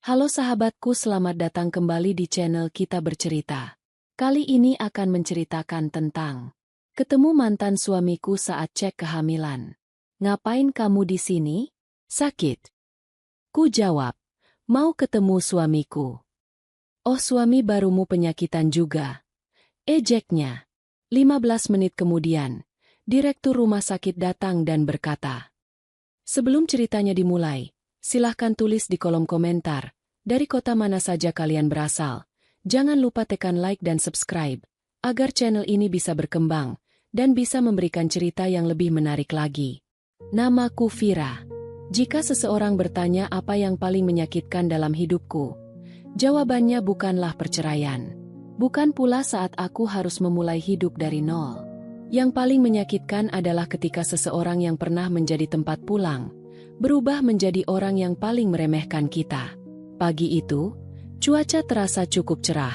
Halo sahabatku, selamat datang kembali di channel Kita Bercerita. Kali ini akan menceritakan tentang ketemu mantan suamiku saat cek kehamilan. Ngapain kamu di sini? Sakit. Ku jawab, mau ketemu suamiku. Oh, suami barumu penyakitan juga. Ejeknya. 15 menit kemudian, direktur rumah sakit datang dan berkata, sebelum ceritanya dimulai, silahkan tulis di kolom komentar, dari kota mana saja kalian berasal. Jangan lupa tekan like dan subscribe, agar channel ini bisa berkembang, dan bisa memberikan cerita yang lebih menarik lagi. Namaku Vira. Jika seseorang bertanya apa yang paling menyakitkan dalam hidupku, jawabannya bukanlah perceraian. Bukan pula saat aku harus memulai hidup dari nol. Yang paling menyakitkan adalah ketika seseorang yang pernah menjadi tempat pulang, berubah menjadi orang yang paling meremehkan kita. Pagi itu, cuaca terasa cukup cerah.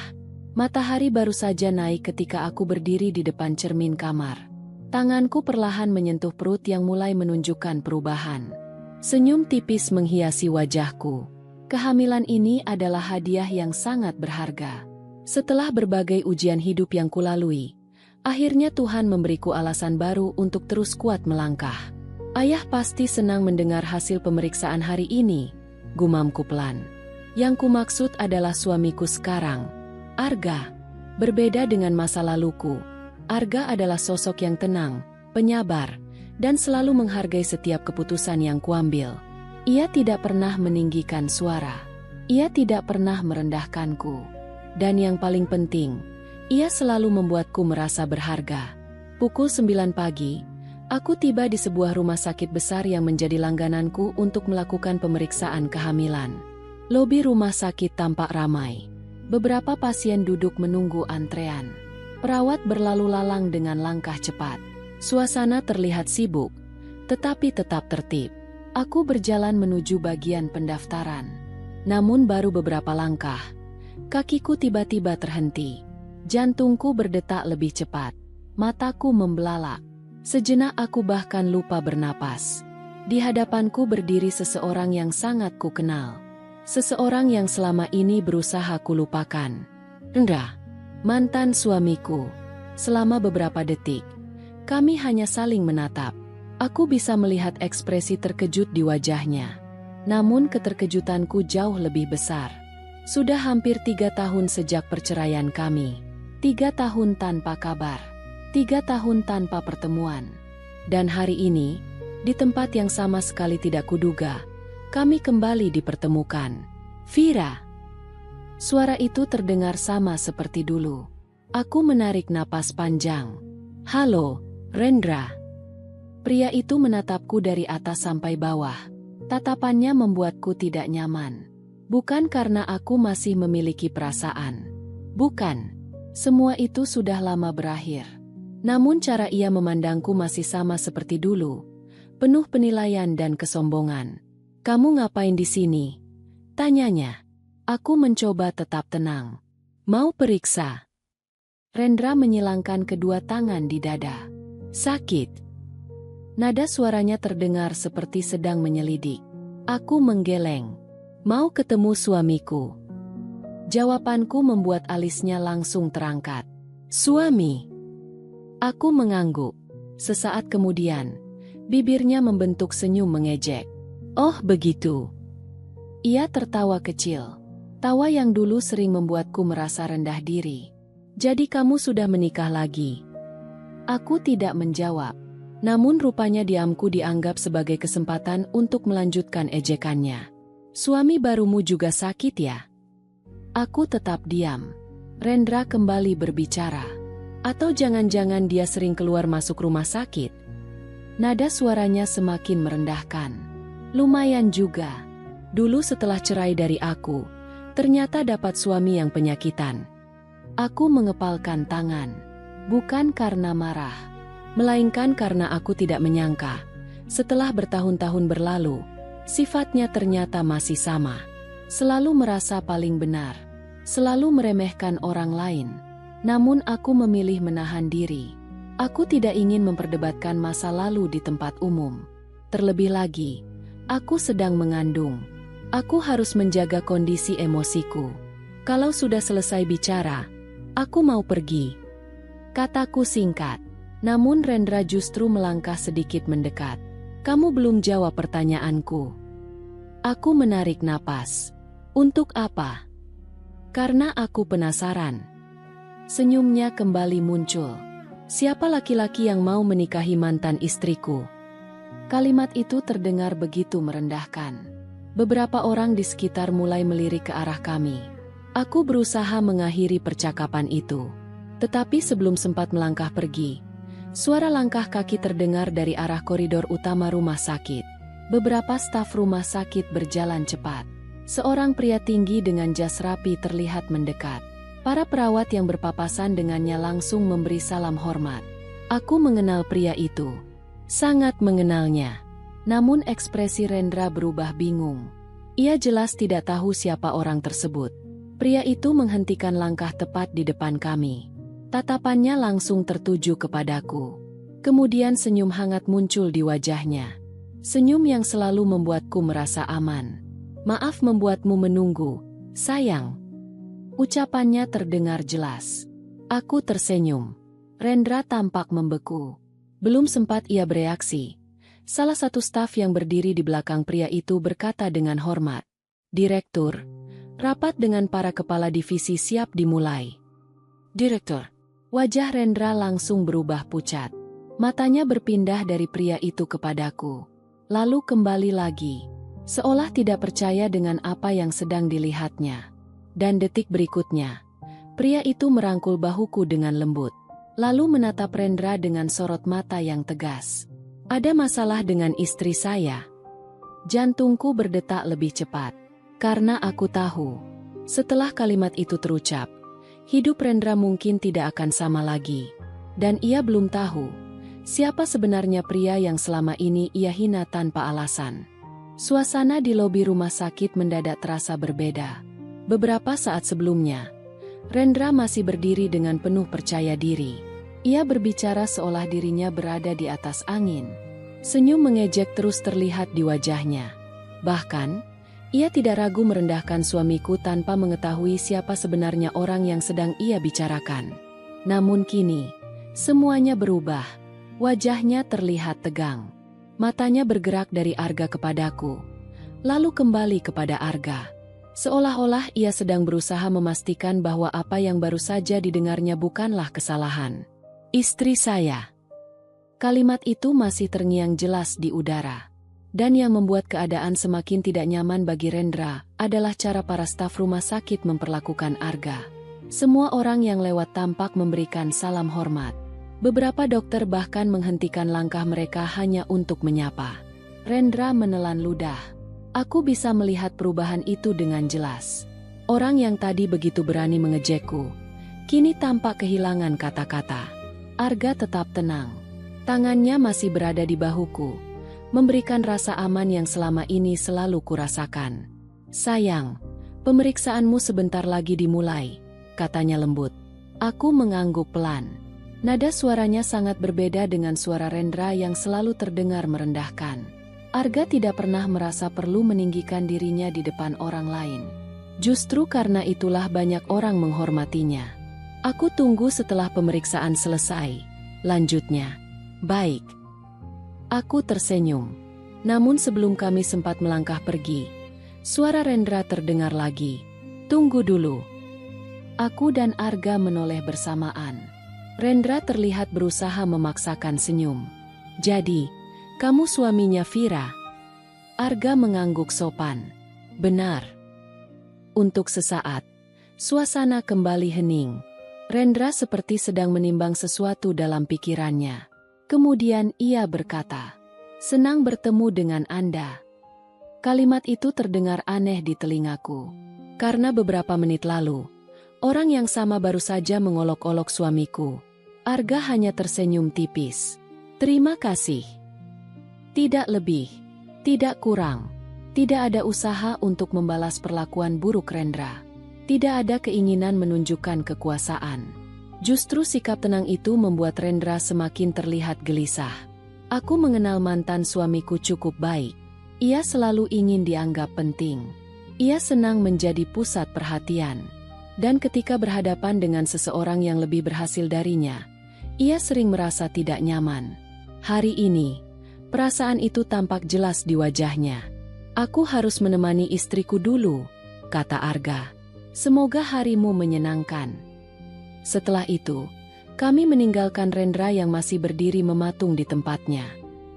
Matahari baru saja naik ketika aku berdiri di depan cermin kamar. Tanganku perlahan menyentuh perut yang mulai menunjukkan perubahan. Senyum tipis menghiasi wajahku. Kehamilan ini adalah hadiah yang sangat berharga. Setelah berbagai ujian hidup yang kulalui, akhirnya Tuhan memberiku alasan baru untuk terus kuat melangkah. Ayah pasti senang mendengar hasil pemeriksaan hari ini, gumamku pelan. Yang kumaksud adalah suamiku sekarang, Arga. Berbeda dengan masa laluku, Arga adalah sosok yang tenang, penyabar, dan selalu menghargai setiap keputusan yang kuambil. Ia tidak pernah meninggikan suara. Ia tidak pernah merendahkanku. Dan yang paling penting, ia selalu membuatku merasa berharga. Pukul 9 pagi, aku tiba di sebuah rumah sakit besar yang menjadi langgananku untuk melakukan pemeriksaan kehamilan. Lobi rumah sakit tampak ramai. Beberapa pasien duduk menunggu antrean. Perawat berlalu lalang dengan langkah cepat. Suasana terlihat sibuk, tetapi tetap tertib. Aku berjalan menuju bagian pendaftaran. Namun baru beberapa langkah, kakiku tiba-tiba terhenti. Jantungku berdetak lebih cepat. Mataku membelalak. Sejenak aku bahkan lupa bernapas. Di hadapanku berdiri seseorang yang sangat kukenal. Seseorang yang selama ini berusaha kulupakan. Rendra, mantan suamiku. Selama beberapa detik, kami hanya saling menatap. Aku bisa melihat ekspresi terkejut di wajahnya. Namun keterkejutanku jauh lebih besar. Sudah hampir 3 tahun sejak perceraian kami. 3 tahun tanpa kabar. 3 tahun tanpa pertemuan. Dan hari ini, di tempat yang sama sekali tidak kuduga, kami kembali dipertemukan. Vira. Suara itu terdengar sama seperti dulu. Aku menarik napas panjang. Halo, Rendra. Pria itu menatapku dari atas sampai bawah. Tatapannya membuatku tidak nyaman. Bukan karena aku masih memiliki perasaan. Bukan. Semua itu sudah lama berakhir. Namun cara ia memandangku masih sama seperti dulu. Penuh penilaian dan kesombongan. Kamu ngapain di sini? Tanyanya. Aku mencoba tetap tenang. Mau periksa? Rendra menyilangkan kedua tangan di dada. Sakit. Nada suaranya terdengar seperti sedang menyelidik. Aku menggeleng. Mau ketemu suamiku. Jawabanku membuat alisnya langsung terangkat. Suami. Aku mengangguk. Sesaat kemudian, bibirnya membentuk senyum mengejek. Oh begitu. Ia tertawa kecil. Tawa yang dulu sering membuatku merasa rendah diri. Jadi kamu sudah menikah lagi? Aku tidak menjawab. Namun rupanya diamku dianggap sebagai kesempatan untuk melanjutkan ejekannya. Suami barumu juga sakit ya? Aku tetap diam. Rendra kembali berbicara. Atau jangan-jangan dia sering keluar masuk rumah sakit? Nada suaranya semakin merendahkan. Lumayan juga. Dulu setelah cerai dari aku, ternyata dapat suami yang penyakitan. Aku mengepalkan tangan. Bukan karena marah, melainkan karena aku tidak menyangka. Setelah bertahun-tahun berlalu, sifatnya ternyata masih sama. Selalu merasa paling benar. Selalu meremehkan orang lain. Namun aku memilih menahan diri. Aku tidak ingin memperdebatkan masa lalu di tempat umum. Terlebih lagi, aku sedang mengandung. Aku harus menjaga kondisi emosiku. Kalau sudah selesai bicara, aku mau pergi. Kataku singkat. Namun Rendra justru melangkah sedikit mendekat. Kamu belum jawab pertanyaanku. Aku menarik napas. Untuk apa? Karena aku penasaran. Senyumnya kembali muncul. Siapa laki-laki yang mau menikahi mantan istriku? Kalimat itu terdengar begitu merendahkan. Beberapa orang di sekitar mulai melirik ke arah kami. Aku berusaha mengakhiri percakapan itu. Tetapi sebelum sempat melangkah pergi, suara langkah kaki terdengar dari arah koridor utama rumah sakit. Beberapa staf rumah sakit berjalan cepat. Seorang pria tinggi dengan jas rapi terlihat mendekat. Para perawat yang berpapasan dengannya langsung memberi salam hormat. Aku mengenal pria itu. Sangat mengenalnya. Namun ekspresi Rendra berubah bingung. Ia jelas tidak tahu siapa orang tersebut. Pria itu menghentikan langkah tepat di depan kami. Tatapannya langsung tertuju kepadaku. Kemudian senyum hangat muncul di wajahnya. Senyum yang selalu membuatku merasa aman. Maaf membuatmu menunggu, sayang. Ucapannya terdengar jelas. Aku tersenyum. Rendra tampak membeku. Belum sempat ia bereaksi. Salah satu staf yang berdiri di belakang pria itu berkata dengan hormat. Direktur, rapat dengan para kepala divisi siap dimulai. Direktur. Wajah Rendra langsung berubah pucat. Matanya berpindah dari pria itu kepadaku. Lalu kembali lagi. Seolah tidak percaya dengan apa yang sedang dilihatnya. Dan detik berikutnya, pria itu merangkul bahuku dengan lembut. Lalu menatap Rendra dengan sorot mata yang tegas. Ada masalah dengan istri saya. Jantungku berdetak lebih cepat. Karena aku tahu, setelah kalimat itu terucap, hidup Rendra mungkin tidak akan sama lagi. Dan ia belum tahu, siapa sebenarnya pria yang selama ini ia hina tanpa alasan. Suasana di lobi rumah sakit mendadak terasa berbeda. Beberapa saat sebelumnya, Rendra masih berdiri dengan penuh percaya diri. Ia berbicara seolah dirinya berada di atas angin. Senyum mengejek terus terlihat di wajahnya. Bahkan, ia tidak ragu merendahkan suamiku tanpa mengetahui siapa sebenarnya orang yang sedang ia bicarakan. Namun kini, semuanya berubah. Wajahnya terlihat tegang. Matanya bergerak dari Arga kepadaku, lalu kembali kepada Arga. Seolah-olah ia sedang berusaha memastikan bahwa apa yang baru saja didengarnya bukanlah kesalahan. Istri saya. Kalimat itu masih terngiang jelas di udara. Dan yang membuat keadaan semakin tidak nyaman bagi Rendra adalah cara para staf rumah sakit memperlakukan Arga. Semua orang yang lewat tampak memberikan salam hormat. Beberapa dokter bahkan menghentikan langkah mereka hanya untuk menyapa. Rendra menelan ludah. Aku bisa melihat perubahan itu dengan jelas. Orang yang tadi begitu berani mengejekku, kini tampak kehilangan kata-kata. Arga tetap tenang. Tangannya masih berada di bahuku, memberikan rasa aman yang selama ini selalu kurasakan. Sayang, pemeriksaanmu sebentar lagi dimulai, katanya lembut. Aku mengangguk pelan. Nada suaranya sangat berbeda dengan suara Rendra yang selalu terdengar merendahkan. Arga tidak pernah merasa perlu meninggikan dirinya di depan orang lain. Justru karena itulah banyak orang menghormatinya. Aku tunggu setelah pemeriksaan selesai. Lanjutnya. Baik. Aku tersenyum. Namun sebelum kami sempat melangkah pergi, suara Rendra terdengar lagi. Tunggu dulu. Aku dan Arga menoleh bersamaan. Rendra terlihat berusaha memaksakan senyum. Jadi, kamu suaminya Vira? Arga mengangguk sopan. Benar. Untuk sesaat, suasana kembali hening. Rendra seperti sedang menimbang sesuatu dalam pikirannya. Kemudian ia berkata, "Senang bertemu dengan Anda." Kalimat itu terdengar aneh di telingaku. Karena beberapa menit lalu, orang yang sama baru saja mengolok-olok suamiku. Arga hanya tersenyum tipis. Terima kasih. Tidak lebih, tidak kurang. Tidak ada usaha untuk membalas perlakuan buruk Rendra. Tidak ada keinginan menunjukkan kekuasaan. Justru sikap tenang itu membuat Rendra semakin terlihat gelisah. Aku mengenal mantan suamiku cukup baik. Ia selalu ingin dianggap penting. Ia senang menjadi pusat perhatian. Dan ketika berhadapan dengan seseorang yang lebih berhasil darinya, ia sering merasa tidak nyaman. Hari ini, perasaan itu tampak jelas di wajahnya. "Aku harus menemani istriku dulu," kata Arga. "Semoga harimu menyenangkan." Setelah itu, kami meninggalkan Rendra yang masih berdiri mematung di tempatnya.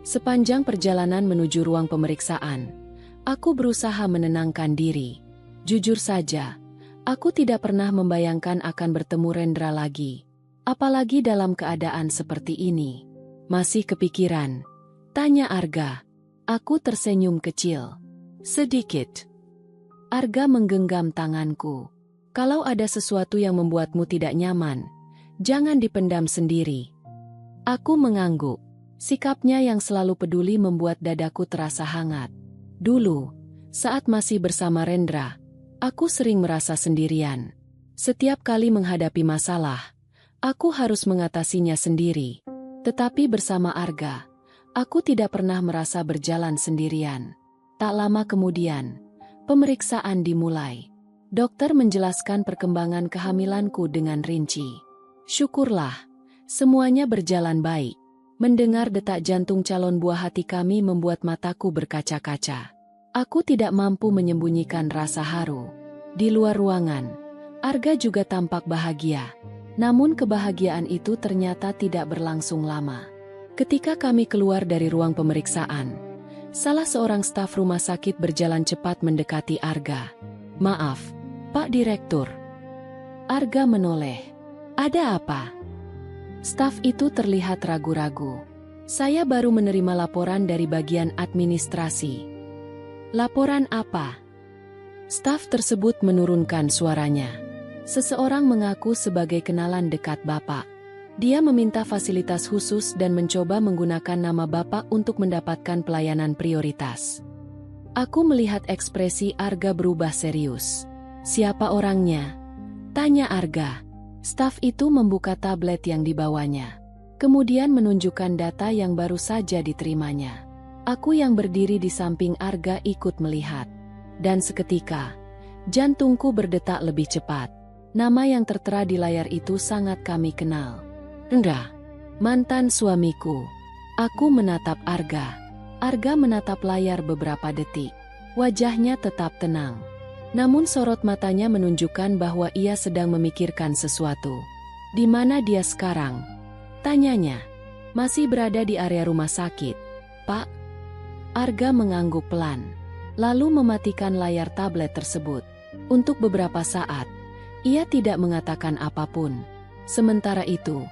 Sepanjang perjalanan menuju ruang pemeriksaan, aku berusaha menenangkan diri. Jujur saja, aku tidak pernah membayangkan akan bertemu Rendra lagi. Apalagi dalam keadaan seperti ini. "Masih kepikiran?" tanya Arga. Aku tersenyum kecil. "Sedikit." Arga menggenggam tanganku. "Kalau ada sesuatu yang membuatmu tidak nyaman, jangan dipendam sendiri." Aku mengangguk. Sikapnya yang selalu peduli membuat dadaku terasa hangat. Dulu, saat masih bersama Rendra, aku sering merasa sendirian. Setiap kali menghadapi masalah, aku harus mengatasinya sendiri. Tetapi bersama Arga, aku tidak pernah merasa berjalan sendirian. Tak lama kemudian, pemeriksaan dimulai. Dokter menjelaskan perkembangan kehamilanku dengan rinci. Syukurlah, semuanya berjalan baik. Mendengar detak jantung calon buah hati kami membuat mataku berkaca-kaca. Aku tidak mampu menyembunyikan rasa haru. Di luar ruangan, Arga juga tampak bahagia. Namun kebahagiaan itu ternyata tidak berlangsung lama. Ketika kami keluar dari ruang pemeriksaan, salah seorang staf rumah sakit berjalan cepat mendekati Arga. "Maaf, Pak Direktur." Arga menoleh. "Ada apa?" Staf itu terlihat ragu-ragu. "Saya baru menerima laporan dari bagian administrasi." "Laporan apa?" Staf tersebut menurunkan suaranya. "Seseorang mengaku sebagai kenalan dekat Bapak. Dia meminta fasilitas khusus dan mencoba menggunakan nama Bapak untuk mendapatkan pelayanan prioritas." Aku melihat ekspresi Arga berubah serius. "Siapa orangnya?" tanya Arga. Staf itu membuka tablet yang dibawanya. Kemudian menunjukkan data yang baru saja diterimanya. Aku yang berdiri di samping Arga ikut melihat. Dan seketika, jantungku berdetak lebih cepat. Nama yang tertera di layar itu sangat kami kenal. "Rendra, mantan suamiku." Aku menatap Arga. Arga menatap layar beberapa detik. Wajahnya tetap tenang. Namun sorot matanya menunjukkan bahwa ia sedang memikirkan sesuatu. "Di mana dia sekarang?" tanyanya. "Masih berada di area rumah sakit, Pak." Arga mengangguk pelan, lalu mematikan layar tablet tersebut. Untuk beberapa saat, ia tidak mengatakan apapun. Sementara itu,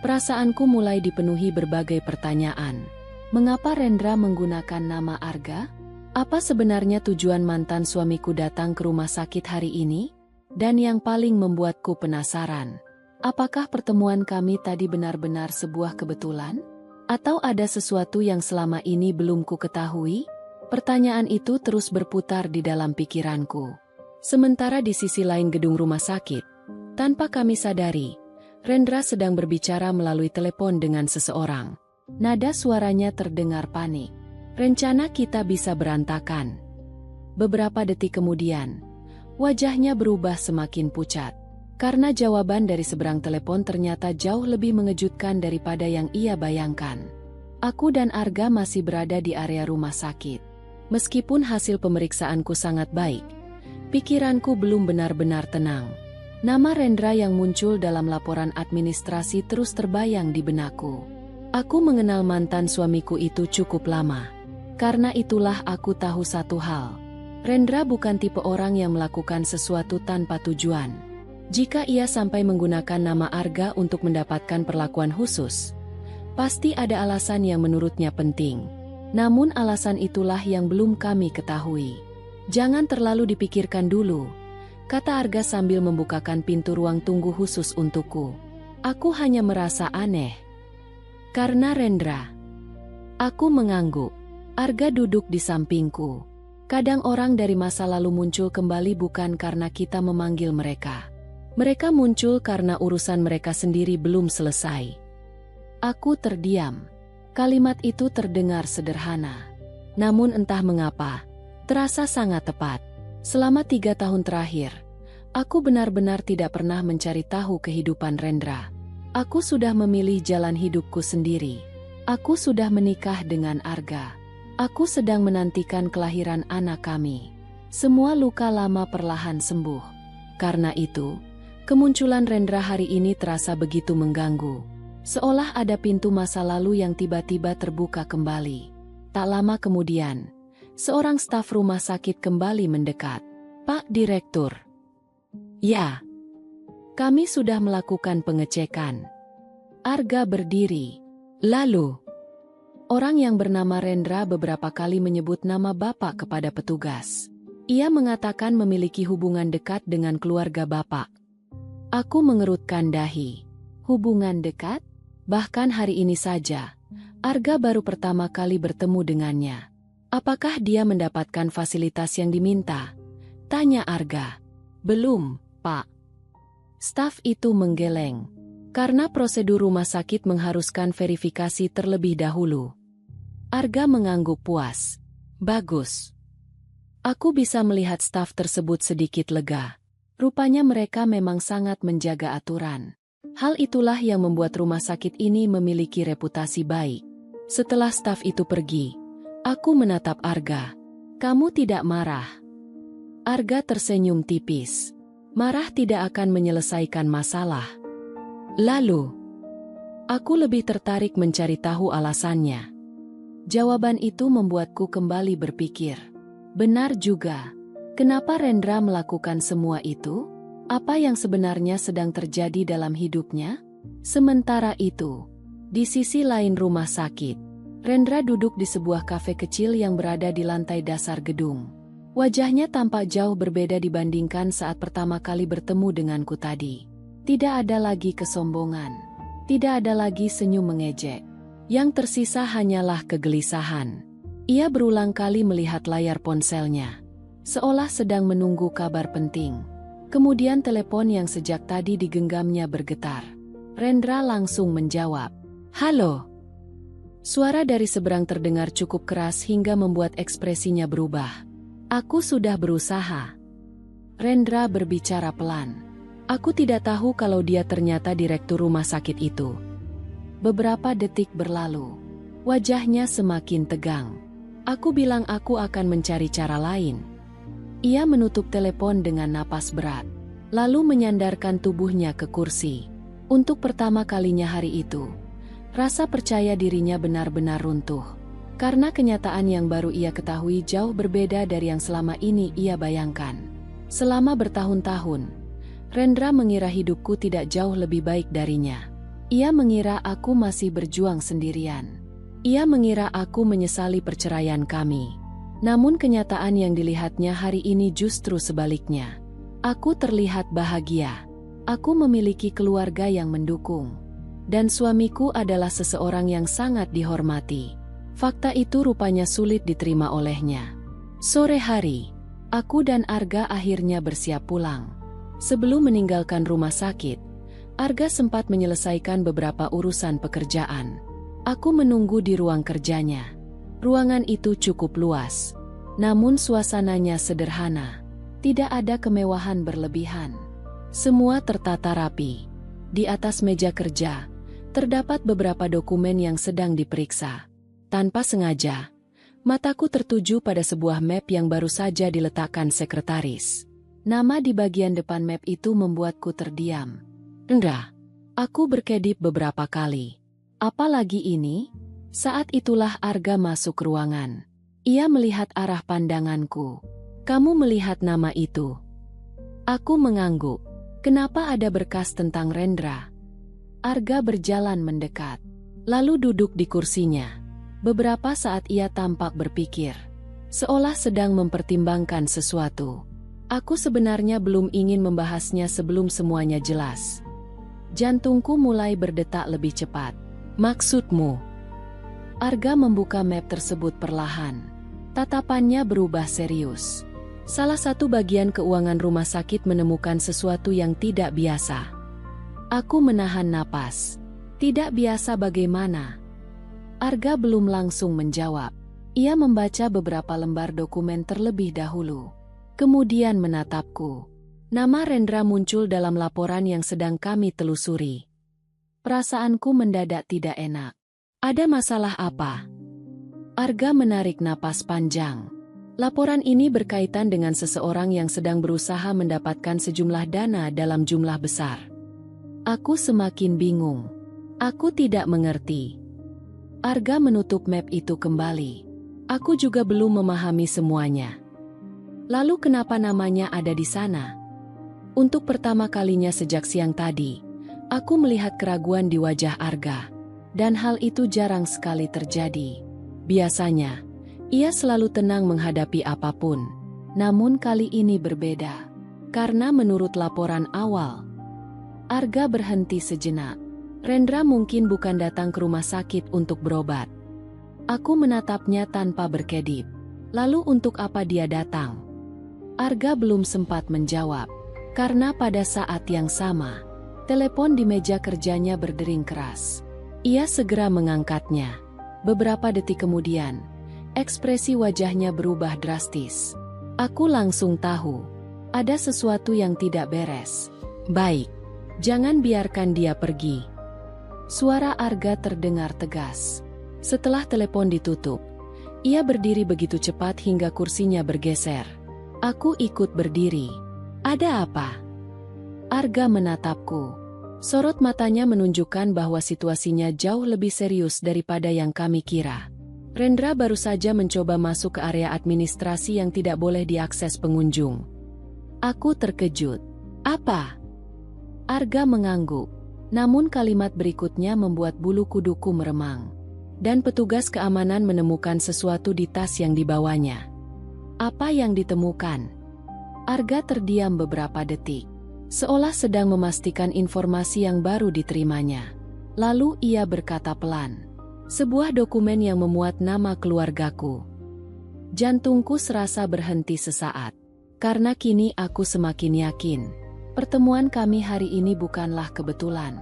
perasaanku mulai dipenuhi berbagai pertanyaan. Mengapa Rendra menggunakan nama Arga? Apa sebenarnya tujuan mantan suamiku datang ke rumah sakit hari ini? Dan yang paling membuatku penasaran, apakah pertemuan kami tadi benar-benar sebuah kebetulan? Atau ada sesuatu yang selama ini belum ku ketahui? Pertanyaan itu terus berputar di dalam pikiranku. Sementara di sisi lain gedung rumah sakit, tanpa kami sadari, Rendra sedang berbicara melalui telepon dengan seseorang. Nada suaranya terdengar panik. "Rencana kita bisa berantakan." Beberapa detik kemudian, wajahnya berubah semakin pucat. Karena jawaban dari seberang telepon ternyata jauh lebih mengejutkan daripada yang ia bayangkan. Aku dan Arga masih berada di area rumah sakit. Meskipun hasil pemeriksaanku sangat baik, pikiranku belum benar-benar tenang. Nama Rendra yang muncul dalam laporan administrasi terus terbayang di benakku. Aku mengenal mantan suamiku itu cukup lama. Karena itulah aku tahu satu hal. Rendra bukan tipe orang yang melakukan sesuatu tanpa tujuan. Jika ia sampai menggunakan nama Arga untuk mendapatkan perlakuan khusus, pasti ada alasan yang menurutnya penting. Namun alasan itulah yang belum kami ketahui. "Jangan terlalu dipikirkan dulu," kata Arga sambil membukakan pintu ruang tunggu khusus untukku. Aku hanya merasa aneh. "Karena Rendra." Aku mengangguk. Arga duduk di sampingku. Kadang orang dari masa lalu muncul kembali bukan karena kita memanggil mereka. Mereka muncul karena urusan mereka sendiri belum selesai. Aku terdiam. Kalimat itu terdengar sederhana. Namun entah mengapa, terasa sangat tepat. Selama 3 tahun terakhir, aku benar-benar tidak pernah mencari tahu kehidupan Rendra. Aku sudah memilih jalan hidupku sendiri. Aku sudah menikah dengan Arga. Aku sedang menantikan kelahiran anak kami. Semua luka lama perlahan sembuh. Karena itu, kemunculan Rendra hari ini terasa begitu mengganggu. Seolah ada pintu masa lalu yang tiba-tiba terbuka kembali. Tak lama kemudian, seorang staf rumah sakit kembali mendekat. "Pak Direktur." "Ya, kami sudah melakukan pengecekan." Arga berdiri. Lalu, orang yang bernama Rendra beberapa kali menyebut nama Bapak kepada petugas. Ia mengatakan memiliki hubungan dekat dengan keluarga Bapak. Aku mengerutkan dahi. Hubungan dekat? Bahkan hari ini saja, Arga baru pertama kali bertemu dengannya. "Apakah dia mendapatkan fasilitas yang diminta?" tanya Arga. "Belum, Pak." Staf itu menggeleng. Karena prosedur rumah sakit mengharuskan verifikasi terlebih dahulu. Arga mengangguk puas. "Bagus." Aku bisa melihat staf tersebut sedikit lega. Rupanya mereka memang sangat menjaga aturan. Hal itulah yang membuat rumah sakit ini memiliki reputasi baik. Setelah staf itu pergi, aku menatap Arga. "Kamu tidak marah?" Arga tersenyum tipis. "Marah tidak akan menyelesaikan masalah." Lalu, aku lebih tertarik mencari tahu alasannya. Jawaban itu membuatku kembali berpikir. Benar juga. Kenapa Rendra melakukan semua itu? Apa yang sebenarnya sedang terjadi dalam hidupnya? Sementara itu, di sisi lain rumah sakit, Rendra duduk di sebuah kafe kecil yang berada di lantai dasar gedung. Wajahnya tampak jauh berbeda dibandingkan saat pertama kali bertemu denganku tadi. Tidak ada lagi kesombongan. Tidak ada lagi senyum mengejek. Yang tersisa hanyalah kegelisahan. Ia berulang kali melihat layar ponselnya, seolah sedang menunggu kabar penting. Kemudian telepon yang sejak tadi digenggamnya bergetar. Rendra langsung menjawab. "Halo." Suara dari seberang terdengar cukup keras hingga membuat ekspresinya berubah. "Aku sudah berusaha." Rendra berbicara pelan. Aku tidak tahu kalau dia ternyata direktur rumah sakit itu. Beberapa detik berlalu. Wajahnya semakin tegang. Aku bilang aku akan mencari cara lain. Ia menutup telepon dengan napas berat, lalu menyandarkan tubuhnya ke kursi. Untuk pertama kalinya hari itu, rasa percaya dirinya benar-benar runtuh. Karena kenyataan yang baru ia ketahui jauh berbeda dari yang selama ini ia bayangkan. Selama bertahun-tahun, Rendra mengira hidupku tidak jauh lebih baik darinya. Ia mengira aku masih berjuang sendirian. Ia mengira aku menyesali perceraian kami. Namun kenyataan yang dilihatnya hari ini justru sebaliknya. Aku terlihat bahagia. Aku memiliki keluarga yang mendukung. Dan suamiku adalah seseorang yang sangat dihormati. Fakta itu rupanya sulit diterima olehnya. Sore hari, aku dan Arga akhirnya bersiap pulang. Sebelum meninggalkan rumah sakit, Arga sempat menyelesaikan beberapa urusan pekerjaan. Aku menunggu di ruang kerjanya. Ruangan itu cukup luas, namun suasananya sederhana. Tidak ada kemewahan berlebihan. Semua tertata rapi. Di atas meja kerja, terdapat beberapa dokumen yang sedang diperiksa. Tanpa sengaja, mataku tertuju pada sebuah map yang baru saja diletakkan sekretaris. Nama di bagian depan map itu membuatku terdiam. "Rendra." Aku berkedip beberapa kali. "Apalagi ini?" Saat itulah Arga masuk ruangan. Ia melihat arah pandanganku. "Kamu melihat nama itu?" Aku mengangguk. "Kenapa ada berkas tentang Rendra?" Arga berjalan mendekat, lalu duduk di kursinya. Beberapa saat ia tampak berpikir, seolah sedang mempertimbangkan sesuatu. Aku sebenarnya belum ingin membahasnya sebelum semuanya jelas. Jantungku mulai berdetak lebih cepat. "Maksudmu?" Arga membuka map tersebut perlahan. Tatapannya berubah serius. Salah satu bagian keuangan rumah sakit menemukan sesuatu yang tidak biasa. Aku menahan napas. "Tidak biasa bagaimana?" Arga belum langsung menjawab. Ia membaca beberapa lembar dokumen terlebih dahulu. Kemudian menatapku. Nama Rendra muncul dalam laporan yang sedang kami telusuri. Perasaanku mendadak tidak enak. Ada masalah apa? Arga menarik napas panjang. Laporan ini berkaitan dengan seseorang yang sedang berusaha mendapatkan sejumlah dana dalam jumlah besar. Aku semakin bingung. Aku tidak mengerti. Arga menutup map itu kembali. Aku juga belum memahami semuanya. Lalu kenapa namanya ada di sana? Untuk pertama kalinya sejak siang tadi, aku melihat keraguan di wajah Arga. Dan hal itu jarang sekali terjadi. Biasanya, ia selalu tenang menghadapi apapun. Namun kali ini berbeda. Karena menurut laporan awal, Arga berhenti sejenak. Rendra mungkin bukan datang ke rumah sakit untuk berobat. Aku menatapnya tanpa berkedip. Lalu untuk apa dia datang? Arga belum sempat menjawab. Karena pada saat yang sama, telepon di meja kerjanya berdering keras. Ia segera mengangkatnya. Beberapa detik kemudian, ekspresi wajahnya berubah drastis. Aku langsung tahu, ada sesuatu yang tidak beres. Baik, jangan biarkan dia pergi. Suara Arga terdengar tegas. Setelah telepon ditutup, ia berdiri begitu cepat hingga kursinya bergeser. Aku ikut berdiri. Ada apa? Arga menatapku. Sorot matanya menunjukkan bahwa situasinya jauh lebih serius daripada yang kami kira. Rendra baru saja mencoba masuk ke area administrasi yang tidak boleh diakses pengunjung. Aku terkejut. Apa? Arga mengangguk. Namun kalimat berikutnya membuat bulu kuduku meremang. Dan petugas keamanan menemukan sesuatu di tas yang dibawanya. Apa yang ditemukan? Arga terdiam beberapa detik, seolah sedang memastikan informasi yang baru diterimanya. Lalu ia berkata pelan, sebuah dokumen yang memuat nama keluargaku. Jantungku serasa berhenti sesaat, karena kini aku semakin yakin, pertemuan kami hari ini bukanlah kebetulan.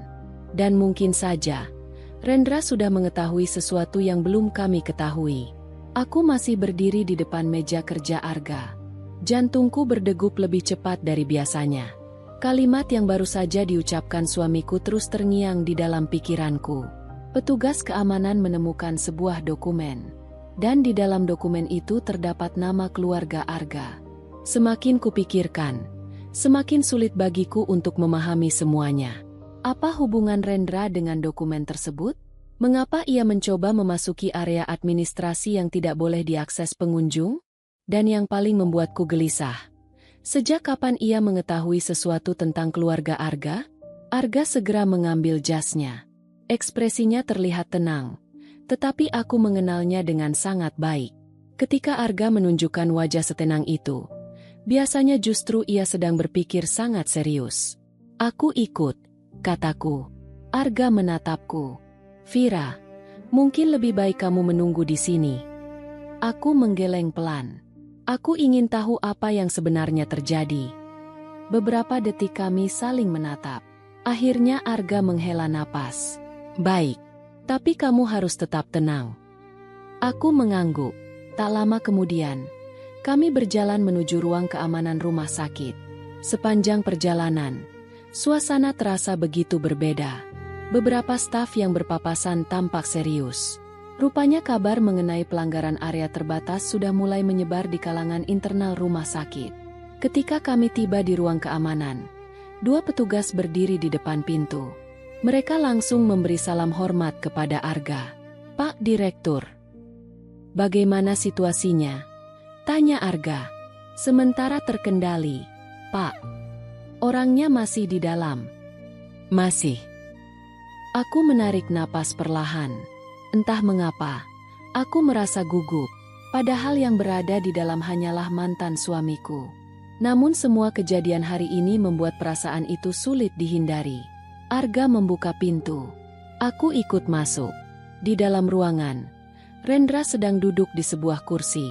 Dan mungkin saja, Rendra sudah mengetahui sesuatu yang belum kami ketahui. Aku masih berdiri di depan meja kerja Arga. Jantungku berdegup lebih cepat dari biasanya. Kalimat yang baru saja diucapkan suamiku terus terngiang di dalam pikiranku. Petugas keamanan menemukan sebuah dokumen. Dan di dalam dokumen itu terdapat nama keluarga Arga. Semakin kupikirkan, semakin sulit bagiku untuk memahami semuanya. Apa hubungan Rendra dengan dokumen tersebut? Mengapa ia mencoba memasuki area administrasi yang tidak boleh diakses pengunjung? Dan yang paling membuatku gelisah, sejak kapan ia mengetahui sesuatu tentang keluarga Arga? Arga segera mengambil jasnya. Ekspresinya terlihat tenang, tetapi aku mengenalnya dengan sangat baik. Ketika Arga menunjukkan wajah setenang itu, biasanya justru ia sedang berpikir sangat serius. Aku ikut, kataku. Arga menatapku. Vira, mungkin lebih baik kamu menunggu di sini. Aku menggeleng pelan. Aku ingin tahu apa yang sebenarnya terjadi. Beberapa detik kami saling menatap. Akhirnya Arga menghela napas. Baik, tapi kamu harus tetap tenang. Aku mengangguk. Tak lama kemudian, kami berjalan menuju ruang keamanan rumah sakit. Sepanjang perjalanan, suasana terasa begitu berbeda. Beberapa staf yang berpapasan tampak serius. Rupanya kabar mengenai pelanggaran area terbatas sudah mulai menyebar di kalangan internal rumah sakit. Ketika kami tiba di ruang keamanan, dua petugas berdiri di depan pintu. Mereka langsung memberi salam hormat kepada Arga. Pak Direktur. Bagaimana situasinya? Tanya Arga. Sementara terkendali, Pak. Orangnya masih di dalam. Masih. Aku menarik napas perlahan. Entah mengapa, aku merasa gugup. Padahal yang berada di dalam hanyalah mantan suamiku. Namun semua kejadian hari ini membuat perasaan itu sulit dihindari. Arga membuka pintu. Aku ikut masuk. Di dalam ruangan, Rendra sedang duduk di sebuah kursi.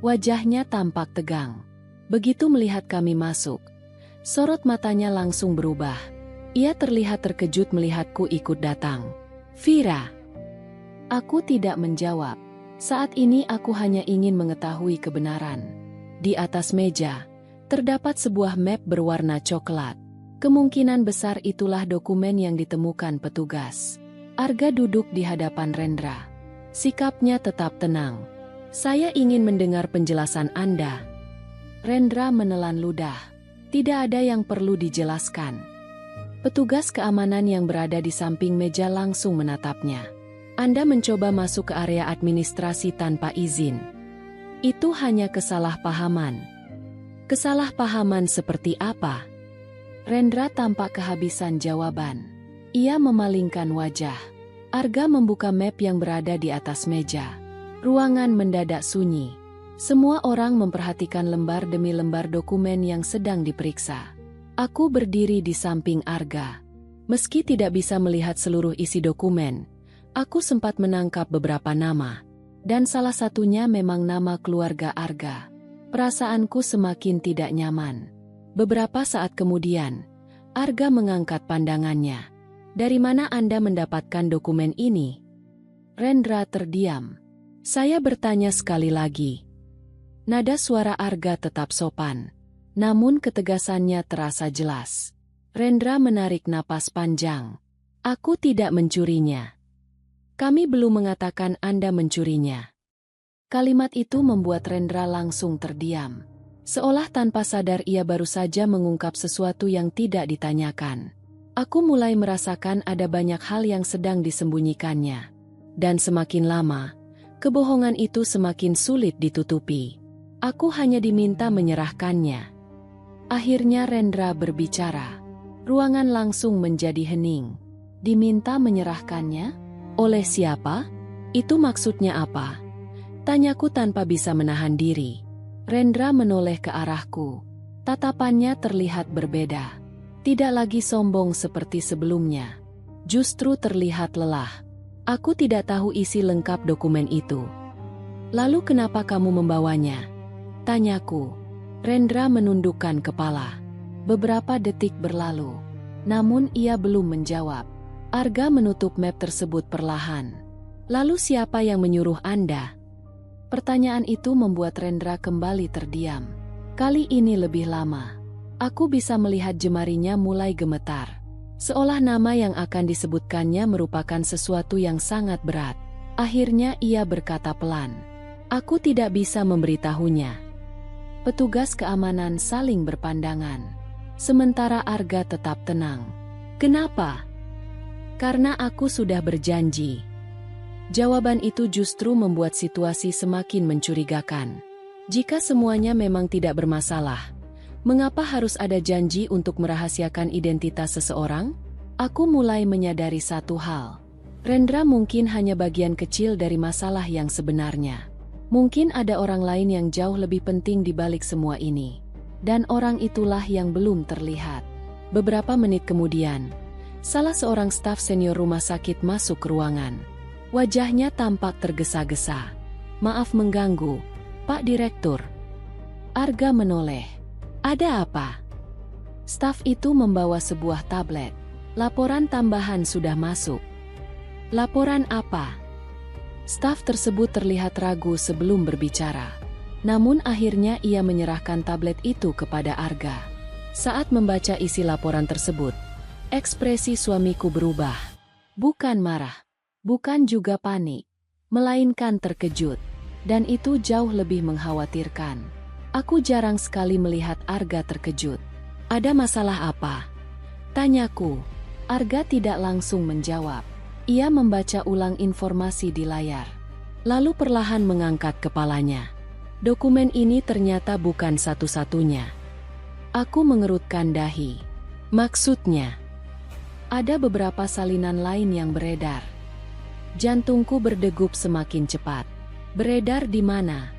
Wajahnya tampak tegang. Begitu melihat kami masuk, sorot matanya langsung berubah. Ia terlihat terkejut melihatku ikut datang. Vira. Aku tidak menjawab. Saat ini aku hanya ingin mengetahui kebenaran. Di atas meja, terdapat sebuah map berwarna coklat. Kemungkinan besar itulah dokumen yang ditemukan petugas. Arga duduk di hadapan Rendra. Sikapnya tetap tenang. Saya ingin mendengar penjelasan Anda. Rendra menelan ludah. Tidak ada yang perlu dijelaskan. Petugas keamanan yang berada di samping meja langsung menatapnya. Anda mencoba masuk ke area administrasi tanpa izin. Itu hanya kesalahpahaman. Kesalahpahaman seperti apa? Rendra tampak kehabisan jawaban. Ia memalingkan wajah. Arga membuka map yang berada di atas meja. Ruangan mendadak sunyi. Semua orang memperhatikan lembar demi lembar dokumen yang sedang diperiksa. Aku berdiri di samping Arga. Meski tidak bisa melihat seluruh isi dokumen, aku sempat menangkap beberapa nama. Dan salah satunya memang nama keluarga Arga. Perasaanku semakin tidak nyaman. Beberapa saat kemudian, Arga mengangkat pandangannya. Dari mana Anda mendapatkan dokumen ini? Rendra terdiam. Saya bertanya sekali lagi. Nada suara Arga tetap sopan. Namun ketegasannya terasa jelas. Rendra menarik napas panjang. Aku tidak mencurinya. Kami belum mengatakan Anda mencurinya. Kalimat itu membuat Rendra langsung terdiam. Seolah tanpa sadar ia baru saja mengungkap sesuatu yang tidak ditanyakan. Aku mulai merasakan ada banyak hal yang sedang disembunyikannya. Dan semakin lama, kebohongan itu semakin sulit ditutupi. Aku hanya diminta menyerahkannya. Akhirnya Rendra berbicara. Ruangan langsung menjadi hening. Diminta menyerahkannya? Oleh siapa? Itu maksudnya apa? Tanyaku tanpa bisa menahan diri. Rendra menoleh ke arahku. Tatapannya terlihat berbeda. Tidak lagi sombong seperti sebelumnya. Justru terlihat lelah. Aku tidak tahu isi lengkap dokumen itu. Lalu kenapa kamu membawanya? Tanyaku. Rendra menundukkan kepala. Beberapa detik berlalu. Namun ia belum menjawab. Arga menutup map tersebut perlahan. Lalu siapa yang menyuruh Anda? Pertanyaan itu membuat Rendra kembali terdiam. Kali ini lebih lama. Aku bisa melihat jemarinya mulai gemetar. Seolah nama yang akan disebutkannya merupakan sesuatu yang sangat berat. Akhirnya ia berkata pelan. Aku tidak bisa memberitahunya. Petugas keamanan saling berpandangan. Sementara Arga tetap tenang. Kenapa? Karena aku sudah berjanji. Jawaban itu justru membuat situasi semakin mencurigakan. Jika semuanya memang tidak bermasalah, mengapa harus ada janji untuk merahasiakan identitas seseorang? Aku mulai menyadari satu hal. Rendra mungkin hanya bagian kecil dari masalah yang sebenarnya. Mungkin ada orang lain yang jauh lebih penting di balik semua ini. Dan orang itulah yang belum terlihat. Beberapa menit kemudian, salah seorang staf senior rumah sakit masuk ke ruangan. Wajahnya tampak tergesa-gesa. Maaf mengganggu, Pak Direktur. Arga menoleh. Ada apa? Staf itu membawa sebuah tablet. Laporan tambahan sudah masuk. Laporan apa? Staf tersebut terlihat ragu sebelum berbicara. Namun akhirnya ia menyerahkan tablet itu kepada Arga. Saat membaca isi laporan tersebut, ekspresi suamiku berubah. Bukan marah, bukan juga panik, melainkan terkejut. Dan itu jauh lebih mengkhawatirkan. Aku jarang sekali melihat Arga terkejut. Ada masalah apa? Tanyaku. Arga tidak langsung menjawab. Ia membaca ulang informasi di layar. Lalu perlahan mengangkat kepalanya. Dokumen ini ternyata bukan satu-satunya. Aku mengerutkan dahi. Maksudnya, ada beberapa salinan lain yang beredar. Jantungku berdegup semakin cepat. Beredar di mana?